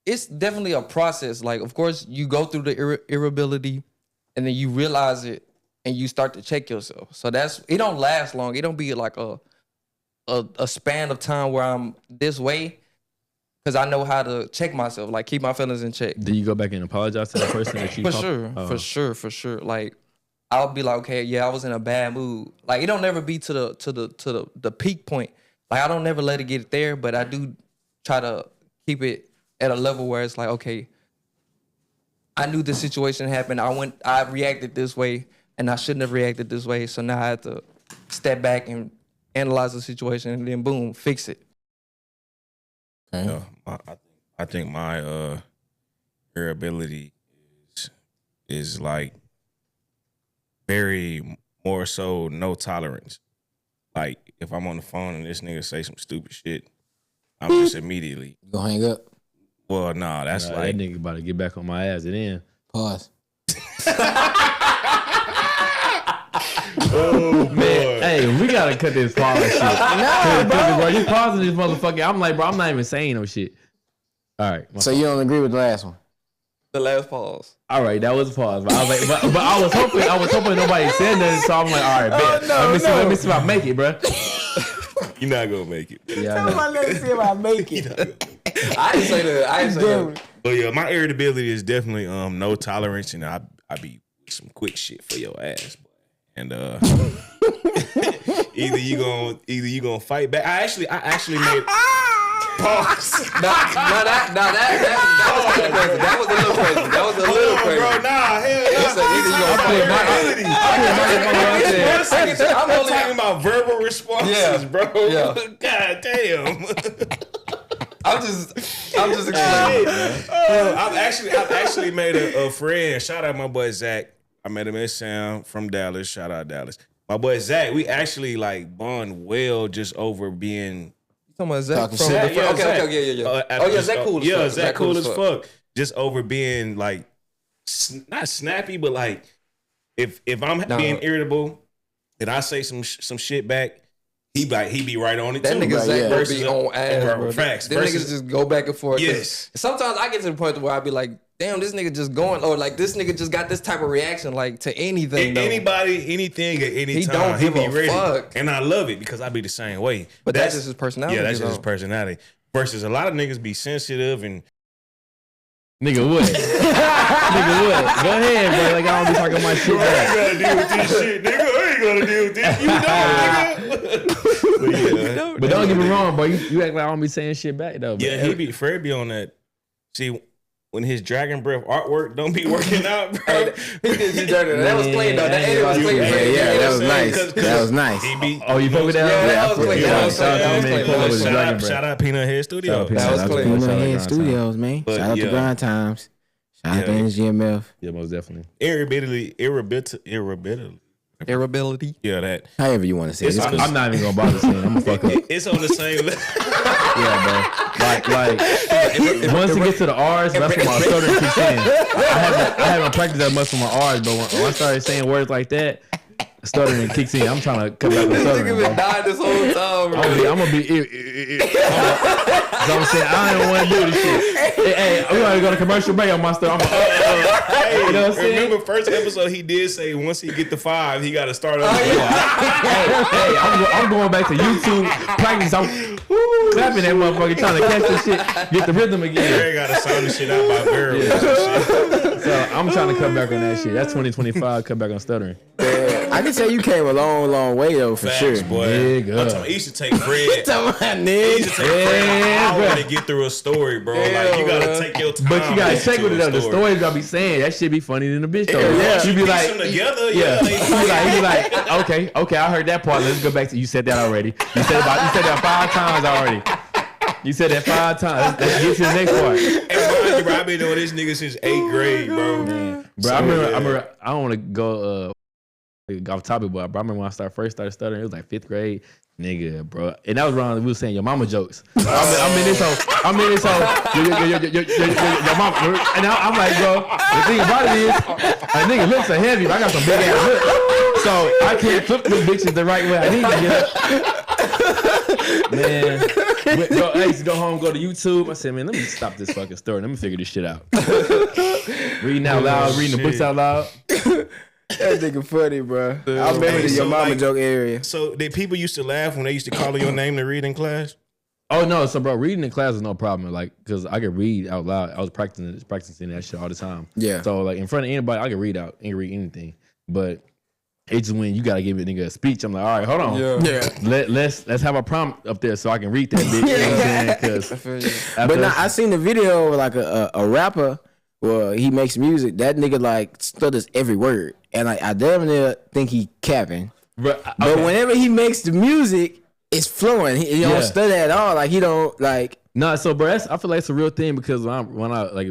It's definitely a process. Like, of course, you go through the irritability and then you realize it and you start to check yourself. So it don't last long. It don't be like a span of time where I'm this way because I know how to check myself, like keep my feelings in check. Do you go back and apologize to the person that you For sure. Like I'll be like, okay, yeah, I was in a bad mood. Like it don't never be to the peak point. Like I don't never let it get there, but I do try to keep it at a level where it's like, okay, I knew this situation happened. I reacted this way and I shouldn't have reacted this way. So now I have to step back and analyze the situation and then boom, fix it. Okay. Yeah, I think my irritability is like very more so no tolerance. Like if I'm on the phone and this nigga say some stupid shit, I'm just immediately You gonna hang up? well, nah, that's like that nigga about to get back on my ass and then. Pause. oh Man, hey, we gotta cut this pause shit. No, bro, you pausing this motherfucker. I'm like, bro, I'm not even saying no shit. All right. So you don't agree with the last one? The last pause. All right, that was a pause. But I was like, but I was hoping nobody said nothing. So I'm like, all right, bet. Let me see if I make it, bro. You're not gonna make it. Yeah, I know. Let me see if I make it. I didn't say that. But yeah, my irritability is definitely no tolerance, and I be some quick shit for your ass, boy. And either you gonna fight back. I actually made pause. That was a little crazy. That was a little crazy. Bro, nah, hell no. I'm talking about verbal responses, bro. Yeah. God damn. I'm just explaining. I've actually made a friend. Shout out my boy Zach. I met him at Sound from Dallas. Shout out Dallas. My boy Zach, we actually like bond well just over being. You talking about Zach? Talking From shit. the okay, yeah. Zach cool as fuck. Yeah, Zach cool as fuck. Just over being like not snappy, but like if I'm being irritable and I say some shit back, he be right on it that too. Nigga Zach versus be on ass, bro. Facts. Them niggas just go back and forth. Yes. Sometimes I get to the point where I be like, damn, this nigga just going, or like this nigga just got this type of reaction, like to anything. Anybody, anything at any he time. Don't give be a ready. Fuck. And I love it because I be the same way. But that's just his personality. Yeah, that's just his personality. Versus a lot of niggas be sensitive and Nigga, what? Nigga, what? Go ahead, bro. Like, I don't be talking my shit. I ain't gotta deal with this shit, nigga. I ain't gonna deal with this. You know, nigga. But don't get me wrong, bro. You act like I don't be saying shit back, though. Yeah, Fred be on that. See, when his Dragon Breath artwork don't be working out, bro. That was clean, though. That was clean. Yeah, that was nice. That was nice. Oh, you fuck with that? Yeah, that was clean. Shout out Peanut Head Studio. That was clean. Peanut Head Studios, man. Shout out to Grind Times. Shout out to NSGMF. Yeah, most definitely. Irritability. Irritability. Yeah, that. However you want to say it. I'm not even gonna bother saying. I'm gonna fuck up. It's on the same level. Yeah, bro. Like once it gets to the R's, that's when my stuttering kicks in. I haven't practiced that much with my R's, but when I started saying words like that, stuttering kicks in. I'm trying to cut back on stuttering, bro. Died this whole time, bro. I'm gonna be. So I'm saying I don't want to do this shit. Hey, we gotta go to commercial break on my stuff. Hey, you know what I'm saying? remember first episode he did say once he get to 5, he got to start over. Hey, I'm going back to YouTube practice. I'm clapping that motherfucker, trying to catch this shit, get the rhythm again. Barry got to sound this shit out by Barry. So I'm trying to cut back on that shit. That's 2025. Cut back on stuttering. I can say you came a long, long way though, for sure. Boy. Nigga. I'm talking, he used to take bread. Nigga. He used to take bread to get through a story, bro. Like you gotta take your time. But you gotta check with it though. The stories gotta be saying that shit be funny than the bitch though. Yeah, You be like, them together. yeah. You be like, okay, I heard that part. Let's go back to you said that already. You said that 5 times already. You said that 5 times. Let's get to the next part. And bro, I've been doing this nigga since 8th grade, bro. Bro, I remember. I don't want to go off topic, but I remember when I first started stuttering. It was like 5th grade, nigga, bro. And that was wrong. We were saying your mama jokes. I'm in this hole. Your mama. And I'm like, bro. The thing about it is, a nigga lips are heavy. But I got some big ass lips, so I can't flip them bitches the right way I need to get up. Man. I used to go home, go to YouTube. I said, man, let me stop this fucking story. Let me figure this shit out. Reading out loud, reading the books out loud. That nigga funny, bro. I remember the your mama joke area. So did people used to laugh when they used to call your name to read in class? Oh no, so bro, reading in class is no problem. Like, cause I could read out loud. I was practicing that shit all the time. Yeah. So like in front of anybody, I could read anything. But it's just when you gotta give a nigga a speech. I'm like, all right, hold on. Yeah. Let's have a prompt up there so I can read that bitch. You know what I'm saying? Cause But now I seen the video of like a rapper. Well, he makes music. That nigga like stutters every word, and like I damn near think he capping. But whenever he makes the music, it's flowing. He don't stutter at all. Like he don't like. Nah, so bro, I feel like it's a real thing because when I like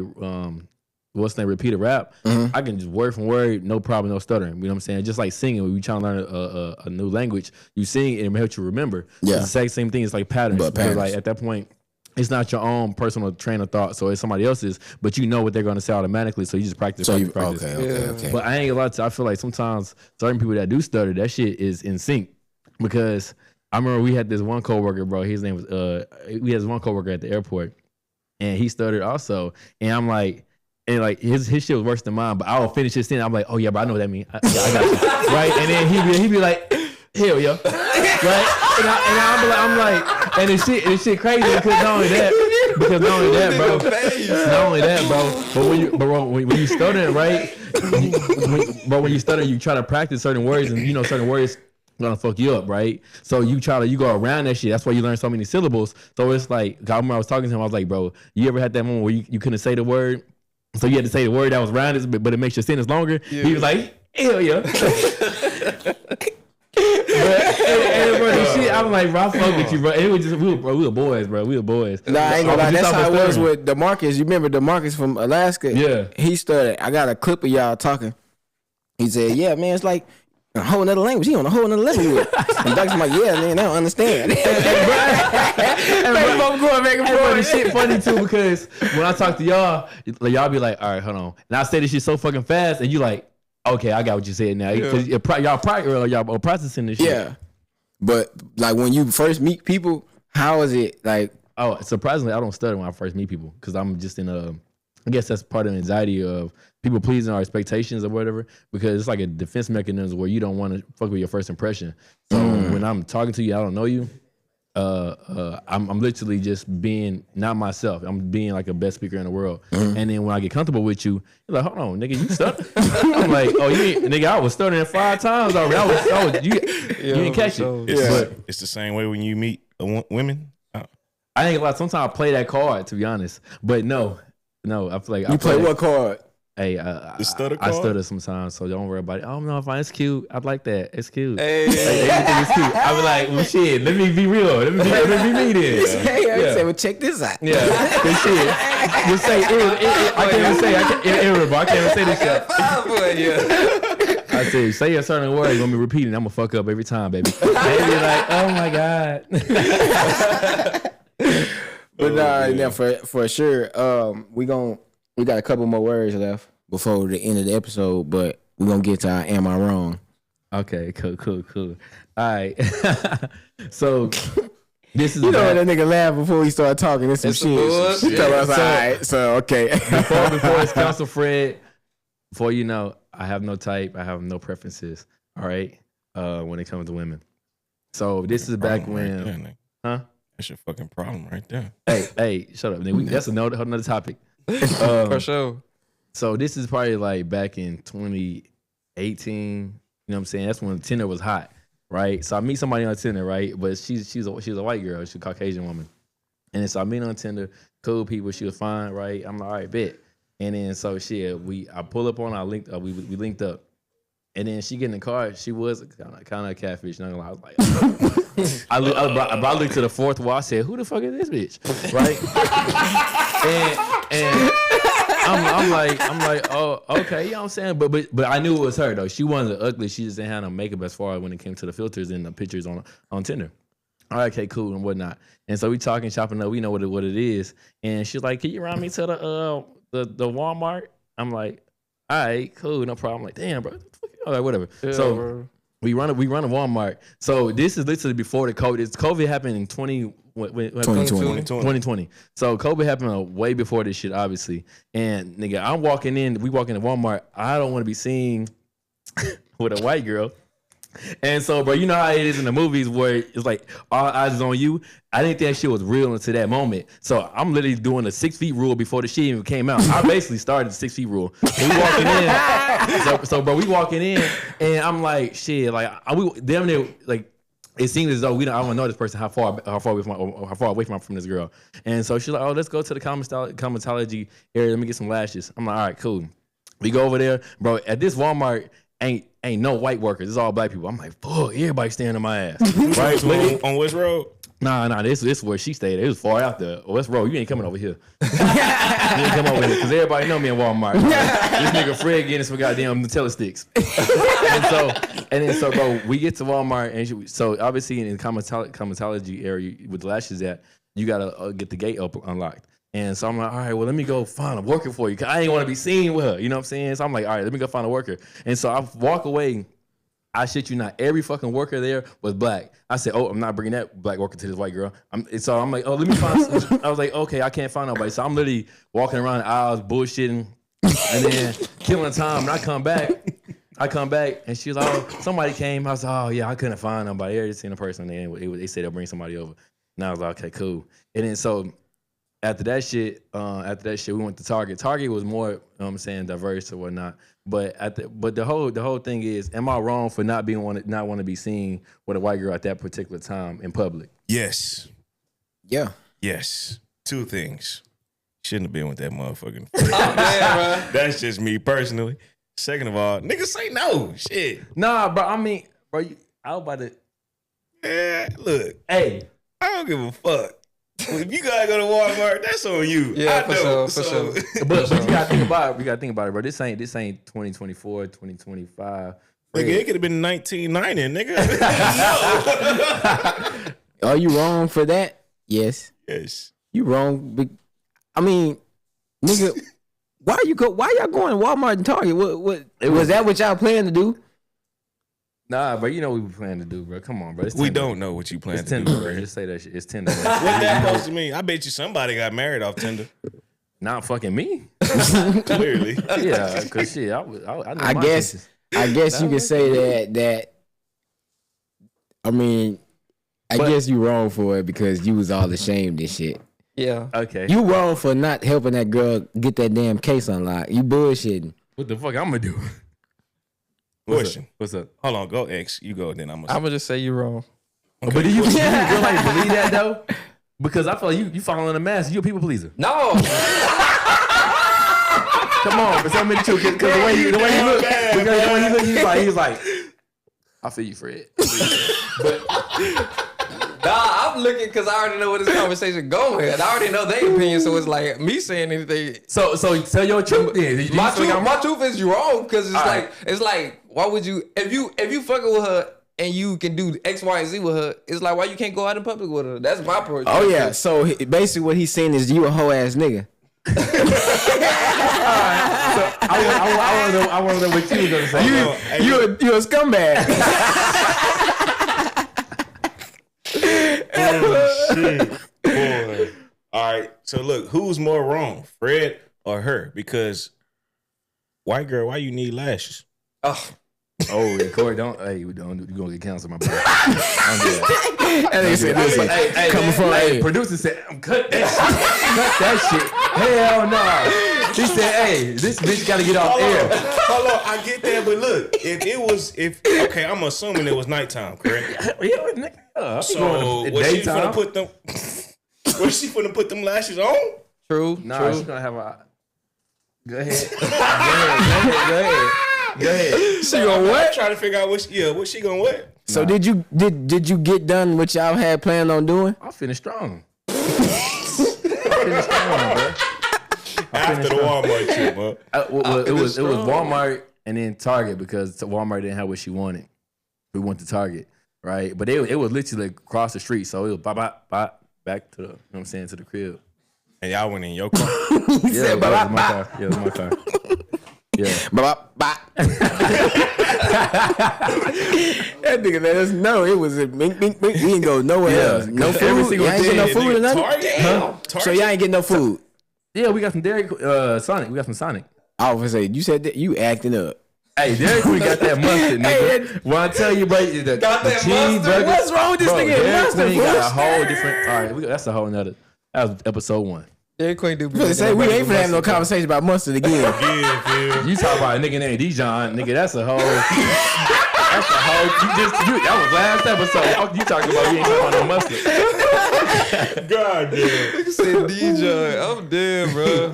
what's the name, repeat a rap, I can just word from word, no problem, no stuttering. You know what I'm saying? Just like singing, when you trying to learn a new language, you sing and it helps you remember. Yeah. It's the exact same thing. It's like patterns. But patterns. Like at that point, it's not your own personal train of thought, so it's somebody else's, but you know what they're going to say automatically, so you just practice. Practice. Okay. But I ain't gonna lie to you, I feel like sometimes certain people that do stutter, that shit is in sync. Because I remember we had this one coworker, bro, his name was, we had this one coworker at the airport, and he stuttered also, and I'm like, and like his shit was worse than mine, but I will finish his sentence. I'm like, oh yeah, but I know what that means. I got you. Right? And then he'd be like, hell yeah. Right? And I'm like, and this shit crazy because not only that, bro. But when you stutter, right? When you stutter, you try to practice certain words, and you know certain words gonna fuck you up, right? So you go around that shit. That's why you learn so many syllables. So it's like, I remember I was talking to him. I was like, bro, you ever had that moment where you couldn't say the word, so you had to say the word that was around it, but it makes your sentence longer? Yeah. He was like, hell yeah. And bro, this shit, I'm like, bro, I fuck with you, bro. It was just, we were boys, bro. We were boys. Nah, I ain't gonna lie. That's how it was with DeMarcus. You remember DeMarcus from Alaska? Yeah. He started. I got a clip of y'all talking. He said, yeah, man, it's like a whole nother language. He on a whole nother level with it. And Doug's like, yeah, man, I don't understand. And bro, this shit funny too, because when I talk to y'all, like, y'all be like, all right, hold on. And I say this shit so fucking fast, and you like, okay, I got what you said now. Because y'all probably processing this shit. Yeah. But like when you first meet people, how is it like? Oh, surprisingly, I don't stutter when I first meet people because I'm just in I guess that's part of the anxiety of people pleasing our expectations or whatever, because it's like a defense mechanism where you don't want to fuck with your first impression. So when I'm talking to you, I don't know you. I'm literally just being not myself. I'm being like a best speaker in the world. And then when I get comfortable with you, you're like, hold on, nigga, you stutter? I'm like, oh, you ain't, nigga, I was stuttering 5 times already. You didn't catch it. It's the same way when you meet women. I ain't gonna lie, sometimes I play that card, to be honest. But no, I feel like you play what card? Hey, the stutter I card? stutter sometimes, so don't worry about it. I don't know if it's cute. I like that. It's cute. Hey. Everything is cute. I be like, well, shit. Let me be real. Let me be me then. Hey, I say, well, check this out. Yeah, this shit. Just say, I can't even say, bro. I can't even say this shit. I said, say a certain word, you're gonna be repeating. I'm gonna fuck up every time, baby. They be like, oh my God. But nah, for sure. We got a couple more words left before the end of the episode, but we're gonna get to our Am I Wrong? Okay, cool. All right. So this is that nigga laughed before he started talking. It's some shit. She told us, all right, so okay. before it's Council Fred, before you know, I have no type, I have no preferences. All right. When it comes to women. So this is back when That's your fucking problem right there. Hey, shut up. That's another topic. For sure. So this is probably like back in 2018. You know what I'm saying? That's when Tinder was hot, right? So I meet somebody on Tinder, right? But she's a white girl. She's a Caucasian woman. And then so I meet on Tinder, cool people. She was fine, right? I'm like, all right, bet. And then so I pull up on her, we linked up. And then she get in the car. She was kind of a catfish. Not gonna lie. I was like, I looked to the fourth wall. I said, "Who the fuck is this bitch?" Right? and I'm like, oh, okay. You know what I'm saying? But I knew it was her though. She wasn't ugly. She just didn't have no makeup as far as when it came to the filters and the pictures on Tinder. All right, okay, cool and whatnot. And so we talking, chopping up. We know what it is. And she's like, "Can you run me to the Walmart?" I'm like, "All right, cool, no problem." I'm like, "Damn, bro." All right, whatever. Yeah, so bro. we run a Walmart. So this is literally before the COVID. COVID happened in 2020. So COVID happened way before this shit, obviously. And nigga, we walk into Walmart. I don't want to be seen with a white girl. And so, bro, you know how it is in the movies where it's like all eyes is on you. I didn't think that shit was real until that moment. So I'm literally doing the 6 feet rule before the shit even came out. I basically started the 6 feet rule. And we walking in. So bro, we walking in, and I'm like, shit, like damn near like. It seems as though I don't know this person how far away from this girl. And so she's like, oh, let's go to the cosmetology area. Let me get some lashes. I'm like, all right, cool. We go over there, bro. At this Walmart, ain't no white workers. It's all black people. I'm like, fuck, everybody staring at my ass. Right? On West Road? Nah, this is where she stayed. It was far out there. West Road, you ain't coming over here. You ain't come over here because everybody know me in Walmart. This nigga Fred getting some goddamn Nutella sticks. and then so bro, we get to Walmart and so obviously in the cosmetology area with the lashes at, you gotta get the gate unlocked. And so I'm like, all right, well, let me go find a worker for you. Cause I ain't want to be seen with her. You know what I'm saying? So I'm like, all right, let me go find a worker. And so I walk away. I shit you not. Every fucking worker there was black. I said, oh, I'm not bringing that black worker to this white girl. So I'm like, oh, let me find I was like, okay, I can't find nobody. So I'm literally walking around the aisles, bullshitting, and then killing time. And I come back and she's like, oh, somebody came. I was like, oh, yeah, I couldn't find nobody. I already seen a person. They said they'll bring somebody over. And I was like, okay, cool. And then so after that shit, we went to Target. Target was more, you know what I'm saying, diverse or whatnot. But the whole thing is, am I wrong for not want to be seen with a white girl at that particular time in public? Yes. Yeah. Yes. 2 things. Shouldn't have been with that motherfucking. Man, that's just me personally. Second of all, niggas say no. Shit. Nah, bro. I mean, bro, I was about to. Yeah, look. Hey, I don't give a fuck. Well, if you gotta go to Walmart, that's on you. Yeah, I know. for sure. But you gotta think about it. We gotta think about it, bro. This ain't 2024, 2025. Nigga, it could have been 1990, nigga. Are you wrong for that? Yes. Yes. You wrong. I mean, nigga, why y'all going to Walmart and Target? What was that what y'all plan to do? Nah, bro, you know what we plan to do, bro. Come on, bro. We don't know what you plan to Tinder, do, bro. Just say that shit. It's Tinder. What that supposed to mean? I bet you somebody got married off Tinder. Not fucking me. Clearly. Yeah, because shit, I guess you could say that. I mean, I guess you wrong for it because you was all ashamed and shit. Yeah. Okay. You wrong for not helping that girl get that damn case unlocked. You bullshitting. What the fuck I'm gonna do? Question. What's up? Hold on, go X. You go, then I'm gonna just say you're wrong. Okay. But do you really believe that though? Because I feel like you following the mask. You a people pleaser. No. Come on, but tell me the truth. Because the way he look, he's like, I feel you, Fred. But I'm looking because I already know where this conversation going. And I already know their opinion, so it's like me saying anything. So tell your truth then. My truth is you wrong because it's like why would you if you fucking with her and you can do X, Y, and Z with her? It's like, why you can't go out in public with her? That's my approach. Oh yeah. So basically, what he's saying is you a hoe ass nigga. I want to know what you was gonna say. You a scumbag. Oh shit, boy. All right. So look, who's more wrong, Fred or her? Because white girl, why you need lashes? Oh, and Cort, don't. Hey, you gonna get canceled, my brother. Don't do that. And they said, listen, Hey, coming from hey, producer said, cut that shit. Hell no. He said, hey, this bitch got to get off air. Hold on, I get that, but look, okay, I'm assuming it was nighttime, correct? So was she finna put them? Was she finna put them lashes on? True. Nah, she's gonna have a. Go ahead. Go ahead. She gonna what? I'm trying to figure out what she gonna what? So did you get done what y'all had planned on doing? I finished strong. Bro. After the Walmart trip, bro. It was Walmart and then Target because Walmart didn't have what she wanted. We went to Target, right? But it was literally across the street, so it was bop, back to the, you know what I'm saying, to the crib. And y'all went in your car. Yeah, it was my car. Yeah, it was my car. Yeah. That nigga let us know it was a mink. We didn't go nowhere else. No food. Y'all ain't get no food or nothing. Target? So y'all ain't get no food. Yeah, we got some Dairy Sonic. We got some Sonic. I was gonna say, you said that you acting up. Hey, Dairy Queen got that mustard, nigga. When I tell you, bro, the cheeseburger. What's wrong with this nigga? Dairy Mustard, Queen bro. got a whole different. All right, that's a whole nother. That was episode 1. Dairy Queen do. Say we ain't finna have no conversation about mustard again. You talk about a nigga named Dijon, nigga. That's a whole. That's a whole. That was last episode. Fuck you talking about? You ain't talking about no mustard. God damn. Nigga said DJ. I'm dead, bro.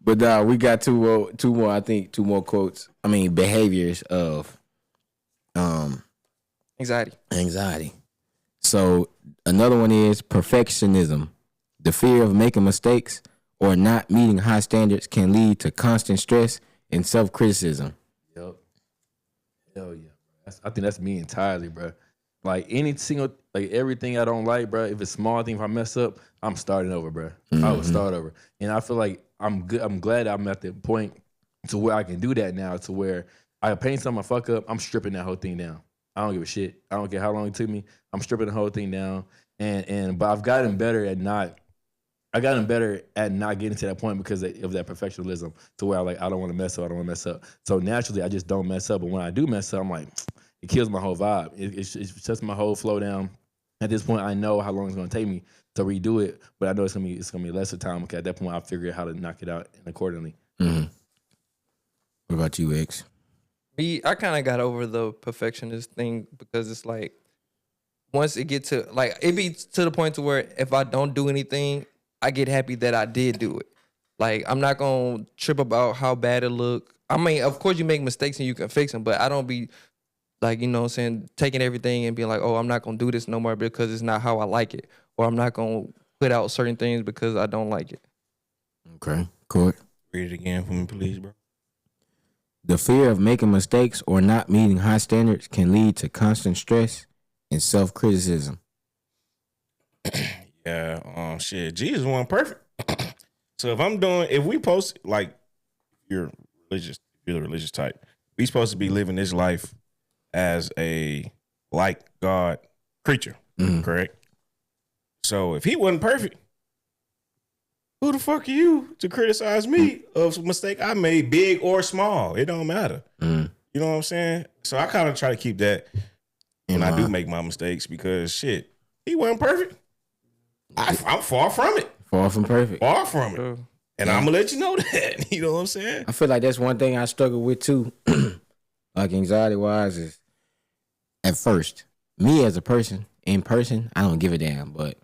But we got two more. I think 2 more quotes. I mean behaviors of anxiety. So another one is perfectionism. The fear of making mistakes or not meeting high standards can lead to constant stress and self-criticism. Yep. Hell yeah. I think that's me entirely, bro. Like everything I don't like, bro. If it's small thing, if I mess up, I'm starting over, bro. I will start over. And I feel like I'm good. I'm glad I'm at the point to where I can do that now, to where I paint something, I fuck up, I'm stripping that whole thing down. I don't give a shit. I don't care how long it took me. I'm stripping the whole thing down. But I've gotten better at not getting to that point because of that perfectionism, to where I don't want to mess up. I don't want to mess up. So naturally, I just don't mess up. But when I do mess up, I'm like, it kills my whole vibe. It shuts my whole flow down. At this point, I know how long it's going to take me to redo it, but I know it's gonna be less of time. Okay, at that point, I'll figure out how to knock it out accordingly. Mm-hmm. What about you, X? Me, I kind of got over the perfectionist thing because it's like once it get to like it be to the point to where if I don't do anything, I get happy that I did do it. Like I'm not gonna trip about how bad it look. I mean, of course you make mistakes and you can fix them, but I don't be like, you know what I'm saying, taking everything and being like, oh, I'm not gonna do this no more because it's not how I like it, or I'm not gonna put out certain things because I don't like it. Okay, Cort. Read it again for me, please, bro. The fear of making mistakes or not meeting high standards can lead to constant stress and self-criticism. Yeah, shit. Jesus wasn't perfect. So if we post, like, you're the religious type, we supposed to be living this life as a like God creature, correct? So if he wasn't perfect, who the fuck are you to criticize me of a mistake I made, big or small? It don't matter. You know what I'm saying? So I kind of try to keep that when I do make my mistakes, because shit, he wasn't perfect. I'm far from it. Far from perfect. Far from it. And I'm going to let you know that. You know what I'm saying? I feel like that's one thing I struggle with too, like anxiety-wise, is at first, me as a person, in person, I don't give a damn. But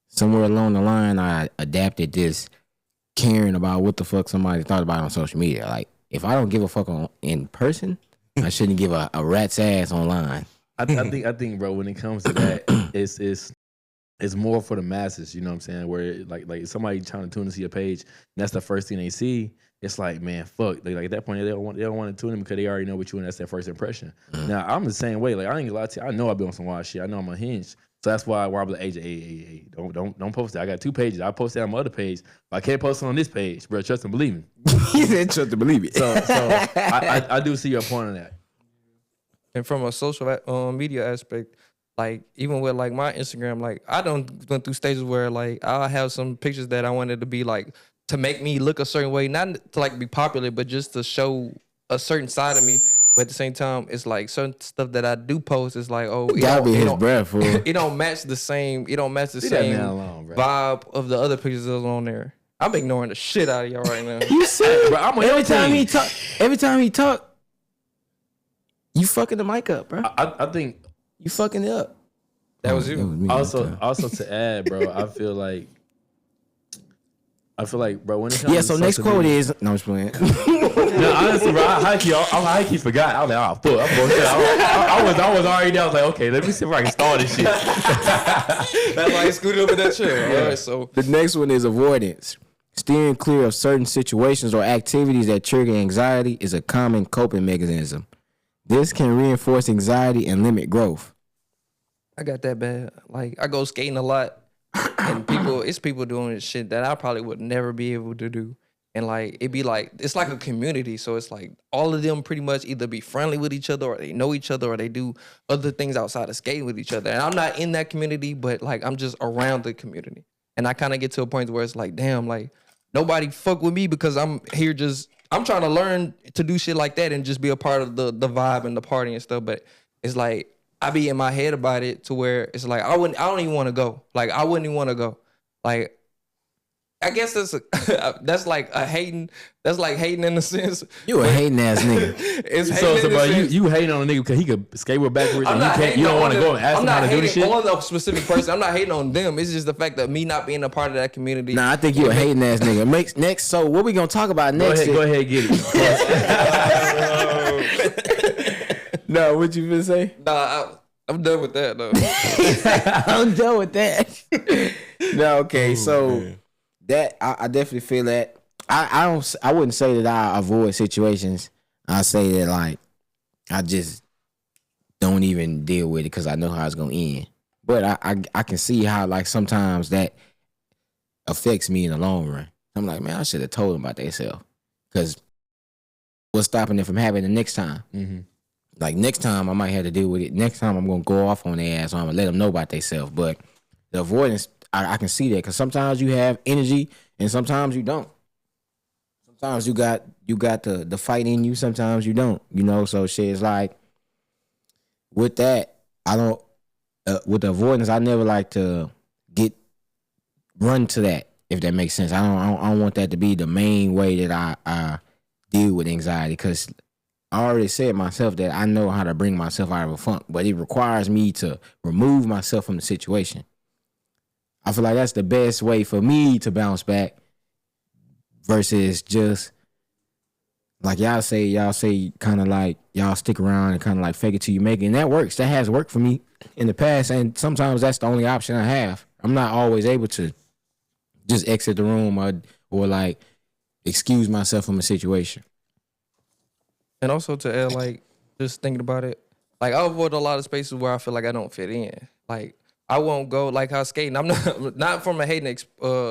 somewhere along the line, I adapted this caring about what the fuck somebody thought about on social media. Like, if I don't give a fuck in person, I shouldn't give a rat's ass online. I think, bro, when it comes to that, it's it's more for the masses, you know what I'm saying? Where like somebody trying to tune into your page, and that's the first thing they see. It's like, man, fuck. Like at that point, they don't want to tune in because they already know what you, and that's their first impression. Now I'm the same way. Like I ain't gonna lie to you. I know I've been on some wild shit. I know I'm unhinged. So that's why I'm like, hey, don't post that. I got 2 pages. I post that on my other page. But I can't post it on this page, bro. Trust and believe me. He said, "Trust to believe it." So I do see your point on that. And from a social media aspect, like even with like my Instagram, like I don't went through stages where like I'll have some pictures that I wanted to be like to make me look a certain way, not to like be popular, but just to show a certain side of me. But at the same time, it's like certain stuff that I do post is like, oh, Gotta be his breath, fool. it don't match the same. It don't match the same vibe of the other pictures that was on there. I'm ignoring the shit out of y'all right now. You see, bro? Every time he talk, you fucking the mic up, bro. I think you fucking it up. That was you. Also to add, bro, I feel like, bro, when it comes to so next quote is no, I'm just playing. No, honestly, bro, I high key forgot. I was like, oh, fuck, I'm bullshit. I was already there. I was like, okay, let me see if I can start this shit. That's why I scooted over that chair. All right, so the next one is avoidance. Steering clear of certain situations or activities that trigger anxiety is a common coping mechanism. This can reinforce anxiety and limit growth. I got that bad. Like I go skating a lot, and it's people doing this shit that I probably would never be able to do. And like it'd be like it's like a community, so it's like all of them pretty much either be friendly with each other, or they know each other, or they do other things outside of skating with each other. And I'm not in that community, but like I'm just around the community. And I kind of get to a point where it's like, damn, like nobody fuck with me because I'm here I'm trying to learn to do shit like that and just be a part of the vibe and the party and stuff. But it's like I be in my head about it to where it's like I don't even want to go. Like I wouldn't even want to go. Like I guess that's like hating in a sense. You a hating ass nigga. So bro, you hating on a nigga because he could skateboard backwards and you don't want to go and ask him how to do this shit? I'm not hating on a specific person. I'm not hating on them. It's just the fact that me not being a part of that community. Nah, I think you a hating ass nigga. Next, so what we gonna talk about next? Go ahead, get it. No, what you been say? Nah, I'm done with that though. I'm done with that. No, okay, so. That I definitely feel that I wouldn't say that I avoid situations. I say that like I just don't even deal with it because I know how it's gonna end. But I can see how like sometimes that affects me in the long run. I'm like, man, I should have told them about themselves because what's stopping them from having it the next time? Mm-hmm. Like next time I might have to deal with it. Next time I'm gonna go off on their ass. So I'm gonna let them know about themselves. But the avoidance. I can see that because sometimes you have energy and sometimes you don't. Sometimes you got the fight in you. Sometimes you don't. You know, so shit is like with that. I don't with the avoidance. I never like to run to that. If that makes sense. I don't want that to be the main way that I deal with anxiety because I already said myself that I know how to bring myself out of a funk, but it requires me to remove myself from the situation. I feel like that's the best way for me to bounce back versus just like y'all say kind of like y'all stick around and kind of like fake it till you make it. And that works. That has worked for me in the past. And sometimes that's the only option I have. I'm not always able to just exit the room or like excuse myself from a situation. And also to add, like, just thinking about it, like I avoid a lot of spaces where I feel like I don't fit in. Like I won't go like how skating. I'm not from a hating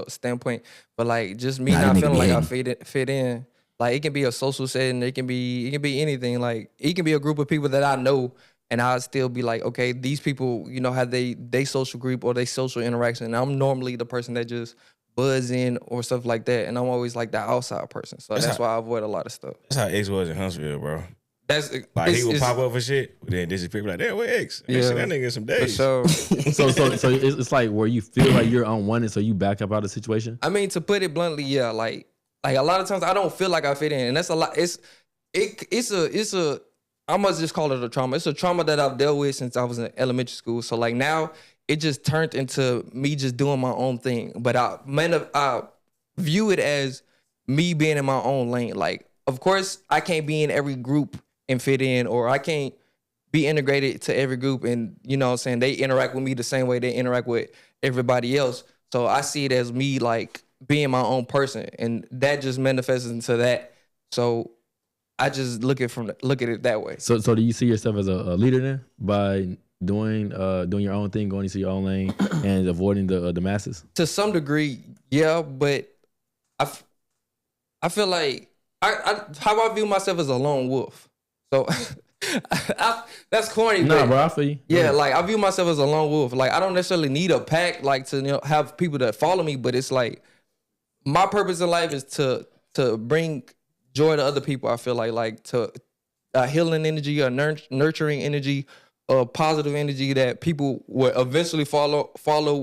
standpoint, but like just me not feeling like I fit in. Like it can be a social setting. It can be anything. Like it can be a group of people that I know, and I'll still be like, okay, these people, you know, have they social group or they social interaction. And I'm normally the person that just buzz in or stuff like that, and I'm always like the outside person. So that's why I avoid a lot of stuff. That's how X was in Huntsville, bro. That's like he would pop up for shit, but then disappear. Like, damn, where X? Yeah, that nigga in some days. So it's like where you feel like you're unwanted, so you back up out of the situation. I mean, to put it bluntly, yeah, like a lot of times I don't feel like I fit in, and that's a lot. It's a I must just call it a trauma. It's a trauma that I've dealt with since I was in elementary school. So like now it just turned into me just doing my own thing. But I view it as me being in my own lane. Like, of course, I can't be in every group and fit in, or I can't be integrated to every group, and you know what I'm saying, they interact with me the same way they interact with everybody else. So I see it as me like being my own person, and that just manifests into that. So I just look at it that way. So do you see yourself as a leader then by doing your own thing, going into your own lane, and avoiding the masses? To some degree, yeah, but I feel like how I view myself as a lone wolf. So that's corny. Nah, but bro, I feel you. yeah, like I view myself as a lone wolf. Like I don't necessarily need a pack, like to have people that follow me. But it's like my purpose in life is to bring joy to other people. I feel like to healing energy, or nurturing energy, or positive energy that people will eventually follow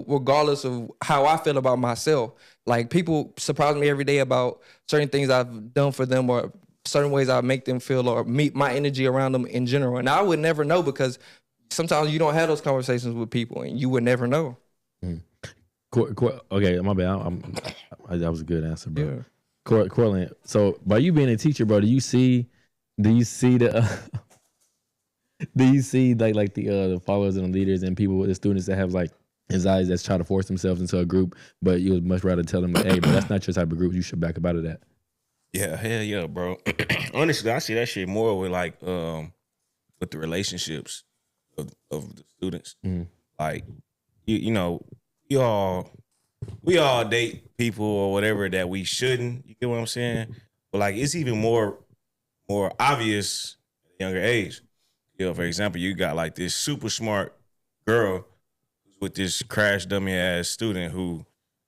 regardless of how I feel about myself. Like people surprise me every day about certain things I've done for them, or certain ways I make them feel, or meet my energy around them in general. And I would never know, because sometimes you don't have those conversations with people, and you would never know. Okay, my bad. That was a good answer, bro. Yeah. Cortland. So by you being a teacher, bro, do you see the the followers and the leaders and people, the students that have like anxieties that's try to force themselves into a group, but you would much rather tell them, hey, but that's not your type of group. You should back up out of that. Yeah, hell yeah, bro. Honestly, I see that shit more with like with the relationships of the students. Mm-hmm. Like you know, we all date people or whatever that we shouldn't. You get what I'm saying? But like it's even more obvious at a younger age. You know, for example, you got like this super smart girl who's with this crash dummy ass student who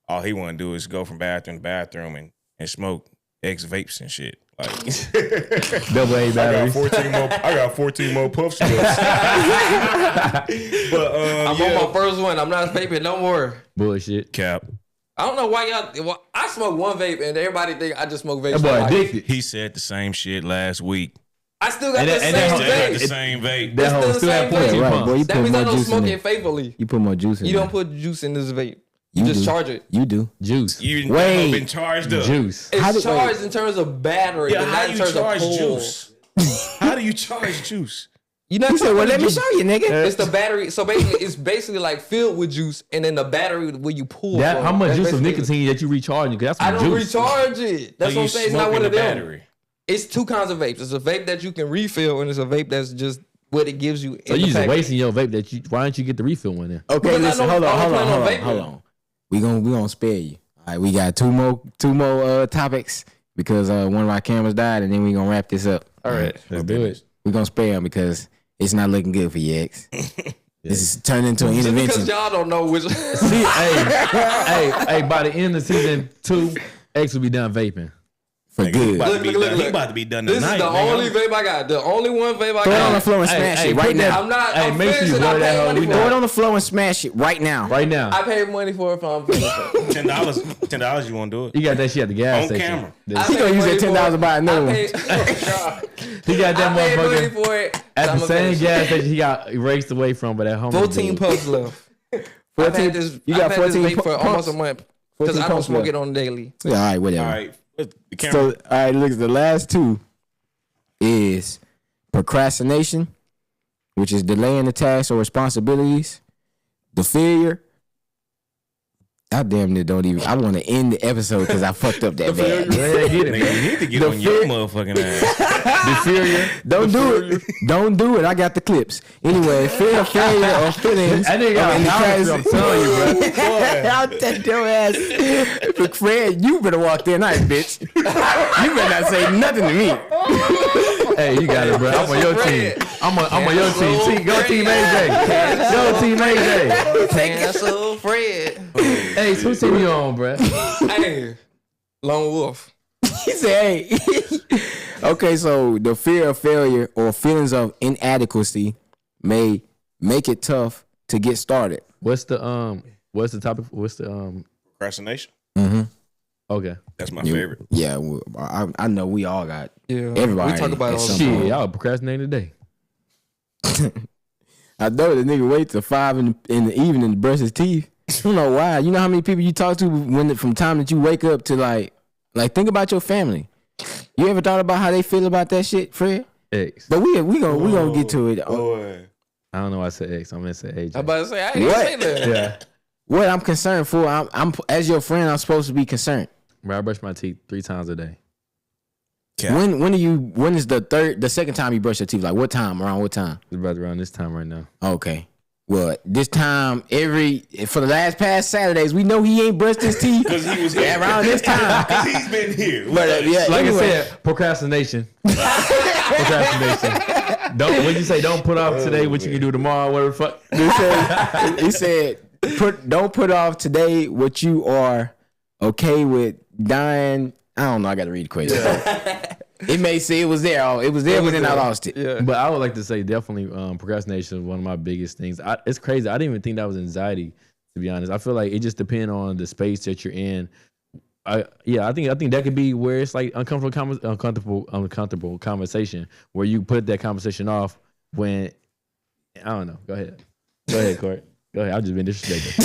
all he want to do is go from bathroom to bathroom and smoke X vapes and shit. Like double A batteries. I got 14 more puffs. But I'm on my first one. I'm not vaping no more. Bullshit. Cap. I don't know why y'all. I smoke one vape and everybody think I just smoke vapes. That boy addicted. He said the same shit last week. I still got the same vape. The same vape. That whole still have 14 right, pumps. boy, that means I don't smoke it faithfully. You put more juice in it. You don't put juice in this vape. You just charge it. You do. Juice. You Wait. been charged up. Juice. It's charged in terms of battery, Yeah, but how not do in you terms charge of pull. juice? How do you charge juice? You know, He said, well, let me show you, nigga. It's the battery. So basically, it's basically like filled with juice, and then the battery where you pull. That, from. how much That's juice of basically- nicotine that you recharge? Because that's I some don't juice. recharge it. That's So what I'm you saying. It's not one smoking of the them. battery. It's two kinds of vapes. It's a vape that you can refill, and it's a vape that's just what it gives you. So you just wasting your vape. Why don't you get the refill one then? Okay, Because listen, I don't plan on hold vaping. on. We gonna spare you. All right, we got two more topics because one of our cameras died, and then we gonna wrap this up. All right. Let's do it. We gonna spare him because it's not looking good for you, X. This is turning into an intervention. Because y'all don't know which. See, hey, by the end of season 2, X will be done vaping. For Nigga, good. He about to be done This tonight. is the nigga. only vape I got. The only one vape I Throw it on the got. floor and smash it right now. I'm not. Hey, I'm make sure you finishing. blow I that paid hoe. money We for Throw it it. on the floor and smash it right now. Right now. I paid money for it. I'm finishing. $10. You want to do it? You got that shit at the gas On station. camera. He gonna use that $10 to buy another one. He got that I paid money motherfucker for it. at I'm the a same finish. gas station he got erased away from, but at home. 14 puffs left. 14. You got 14 vape for almost a pumps? month because 14 I don't pumps smoke left. it on daily. Yeah, all right, whatever. All right. The camera. So, all right, look, the last two is procrastination, which is delaying the tasks or responsibilities. The failure. I damn near don't even. I want to end the episode because I fucked up that bad. Yeah, get it, Nigga, man. you need to get on your motherfucking ass. The failure. Don't do it. Don't do it. I got the clips. Anyway, fear, failure, or feelings. That nigga got a I'm telling you, bro. I'll take your ass. Look, Fred, you better walk there nice, bitch. You better not say nothing to me. Hey, you got it, bro. I'm on your team. I'm on your team. Go Team AJ. Go Team AJ. Cancel Fred. Hey, so who team you on, bro? Hey, Lone Wolf. He said, hey. Okay, so the fear of failure or feelings of inadequacy may make it tough to get started. What's the topic? What's the Procrastination. Mm-hmm. Okay. That's my favorite. Yeah, well, I know we all got. Yeah, Everybody we talk about it all the at some time. Shit, y'all procrastinating today. I know the nigga wait till 5 in the evening to brush his teeth. I don't know why. You know how many people you talk to when from time that you wake up to like think about your family. You ever thought about how they feel about that shit, Fred? X. But we gonna get to it. Boy. I don't know why I said X. I'm gonna say AJ. I'm about to say, I ain't say that. Yeah. What I'm concerned for, I'm as your friend, I'm supposed to be concerned. Bro, I brush my teeth 3 times a day. Yeah. When is the second time you brush your teeth? Like what time? Around what time? It's about around this time right now. Okay. Well, this time for the past Saturdays, we know he ain't brushed his teeth Because he was here. around this time. Because he's been here. But yeah, Like anyway. I said, procrastination. Procrastination. What you say? Don't put off today what you can do tomorrow. Whatever the fuck. He said, don't put off today what you are okay with dying. I don't know. I got to read the question. It may say it was there. It was there, but then I lost it. Yeah. But I would like to say definitely procrastination is one of my biggest things. It's crazy. I didn't even think that was anxiety, to be honest. I feel like it just depends on the space that you're in. I think that could be where it's like uncomfortable conversation where you put that conversation off when I don't know. Go ahead, Cort. Go ahead. I've just been disrespectful.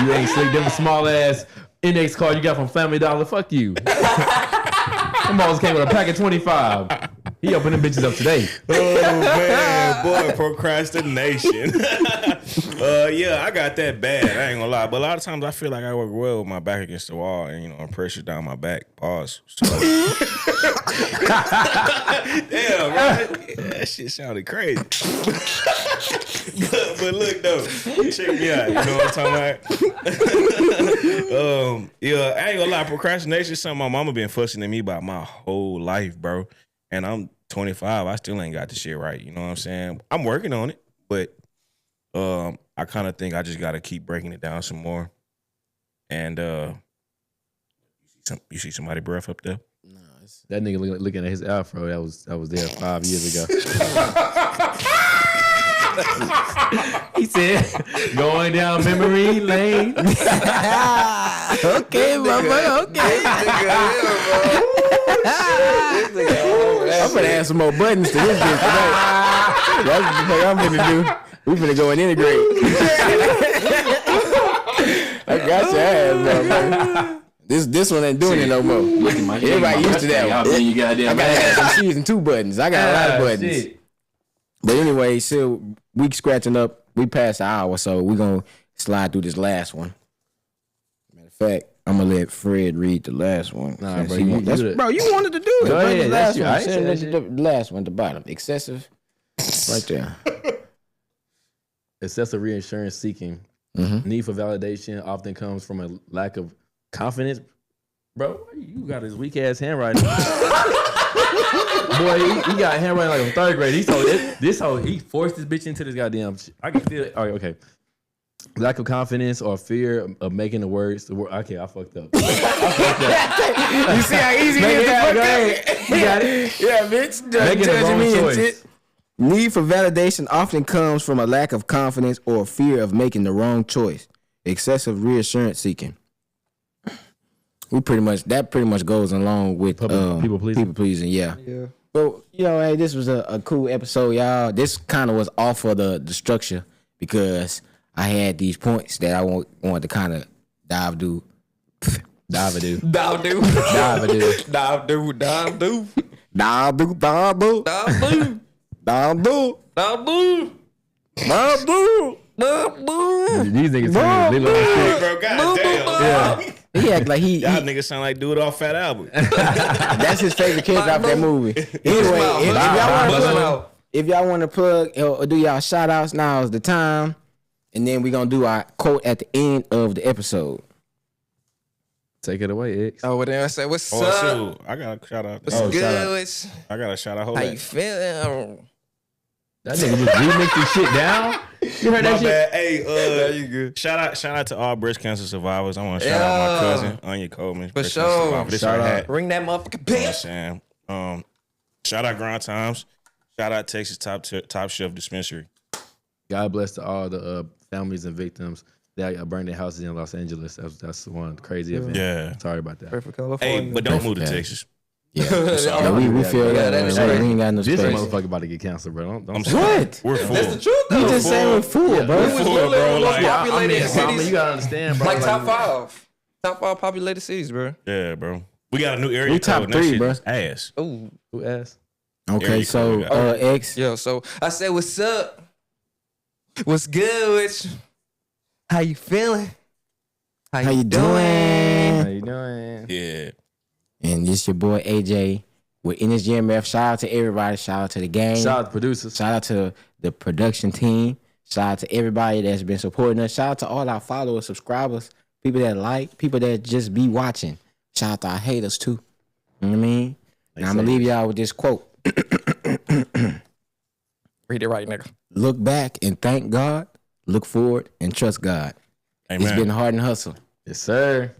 You ain't slick them small ass index card you got from Family Dollar. Fuck you. Them always came with a pack of 25. He opened them bitches up today. Oh man, boy, procrastination. Yeah, I got that bad. I ain't gonna lie, but a lot of times I feel like I work well with my back against the wall, and I'm pressure down my back. Pause. So. Damn, right? That shit sounded crazy. but look though, check me out. You know what I'm talking about? Yeah, I ain't gonna lie. Procrastination is something my mama been fussing at me about my whole life, bro. And I'm 25. I still ain't got the shit right. You know what I'm saying? I'm working on it, but I kind of think I just got to keep breaking it down some more. And you see somebody breath up there? That nigga looking at his afro that was there 5 years ago. He said, "Going down memory lane." Okay, mama. Okay. I'm gonna add some more buttons to this bitch today. That's the thing I'm gonna do. We finna go and integrate. I got your ass, bro. This one ain't doing it no more. Look at my Everybody used to that Y'all one. been you goddamn I gotta ass. add some season 2 buttons. I got a lot of buttons. Shit. But anyway, so we scratching up. We passed an hour, so we gonna slide through this last one. Matter of fact, I'm gonna let Fred read the last one. Nah, bro, Since you do that. bro, you wanted to do it. Go Bring ahead, the that's last you. one. I ain't Send said that the last one at the bottom. Excessive, right there. Excessive reinsurance seeking. Need for validation often comes from a lack of confidence. Bro, you got his weak ass handwriting. Boy, he got handwriting like in 3rd grade. He forced this bitch into this goddamn shit. I can feel it. All right, okay. Lack of confidence or fear of making the words. Okay, I fucked up. You see how easy it is to fuck up? You got it? Yeah, bitch. Making the wrong choice. Need for validation often comes from a lack of confidence or fear of making the wrong choice. Excessive reassurance seeking. That pretty much goes along with people pleasing. People pleasing, yeah. Yeah. But hey, this was a cool episode, y'all. This kind of was off of the structure because I had these points that I wanted to kind of dive do. These niggas turn Lilo and Stitch. Bro, goddamn. Yeah. He act like he Y'all niggas sound like dude off Fat Albert. that's his favorite kid off that movie. Anyway, if y'all want to plug or do y'all shout outs, now is the time. And then we're going to do our quote at the end of the episode. Take it away, X. Oh, well, then I say, what's Oh, up? shoot. I got a shout out. What's shout good? out. I got a shout out. How you feeling? That nigga just remix this shit down. You heard that My shit? bad. Hey, you good. shout out to all breast cancer survivors. I want to shout out my cousin, Anya Coleman. For breast sure. cancer survivor. This Shout her out. hat. Bring that motherfucking You know what I'm bitch. saying? Shout out Grind Times. Shout out Texas Top Chef Dispensary. God bless to all the families and victims that burned their houses in Los Angeles. That's one crazy event. Yeah. Sorry about that. Pray for California. Hey, but don't move to Texas. Yeah, we feel that. that is man. right. We ain't got no This space. motherfucker about to get canceled, bro. Don't I'm say sorry. What? We're full. That's the truth, though. You just saying we're full, bro. We was literally bro, one of the most like, populated I mean, cities. you gotta understand, bro. Like top 5. Top 5 populated cities, bro. Yeah, bro. We got a new area We top code. And that 3, shit bro. is ass. Oh, Who asked? Okay, Area so code. X. yo. So I said, "What's up? What's good with you? How you feeling? How you doing? How you doing? Yeah. And this your boy AJ with NSGMF. Shout out to everybody. Shout out to the gang. Shout out to producers. Shout out to the production team. Shout out to everybody that's been supporting us. Shout out to all our followers, subscribers, people that like, people that just be watching. Shout out to our haters too. You know what I mean? Now I'm gonna leave y'all with this quote. Read it right, nigga. Look back and thank God. Look forward and trust God. Amen. It's been hard and hustle. Yes, sir.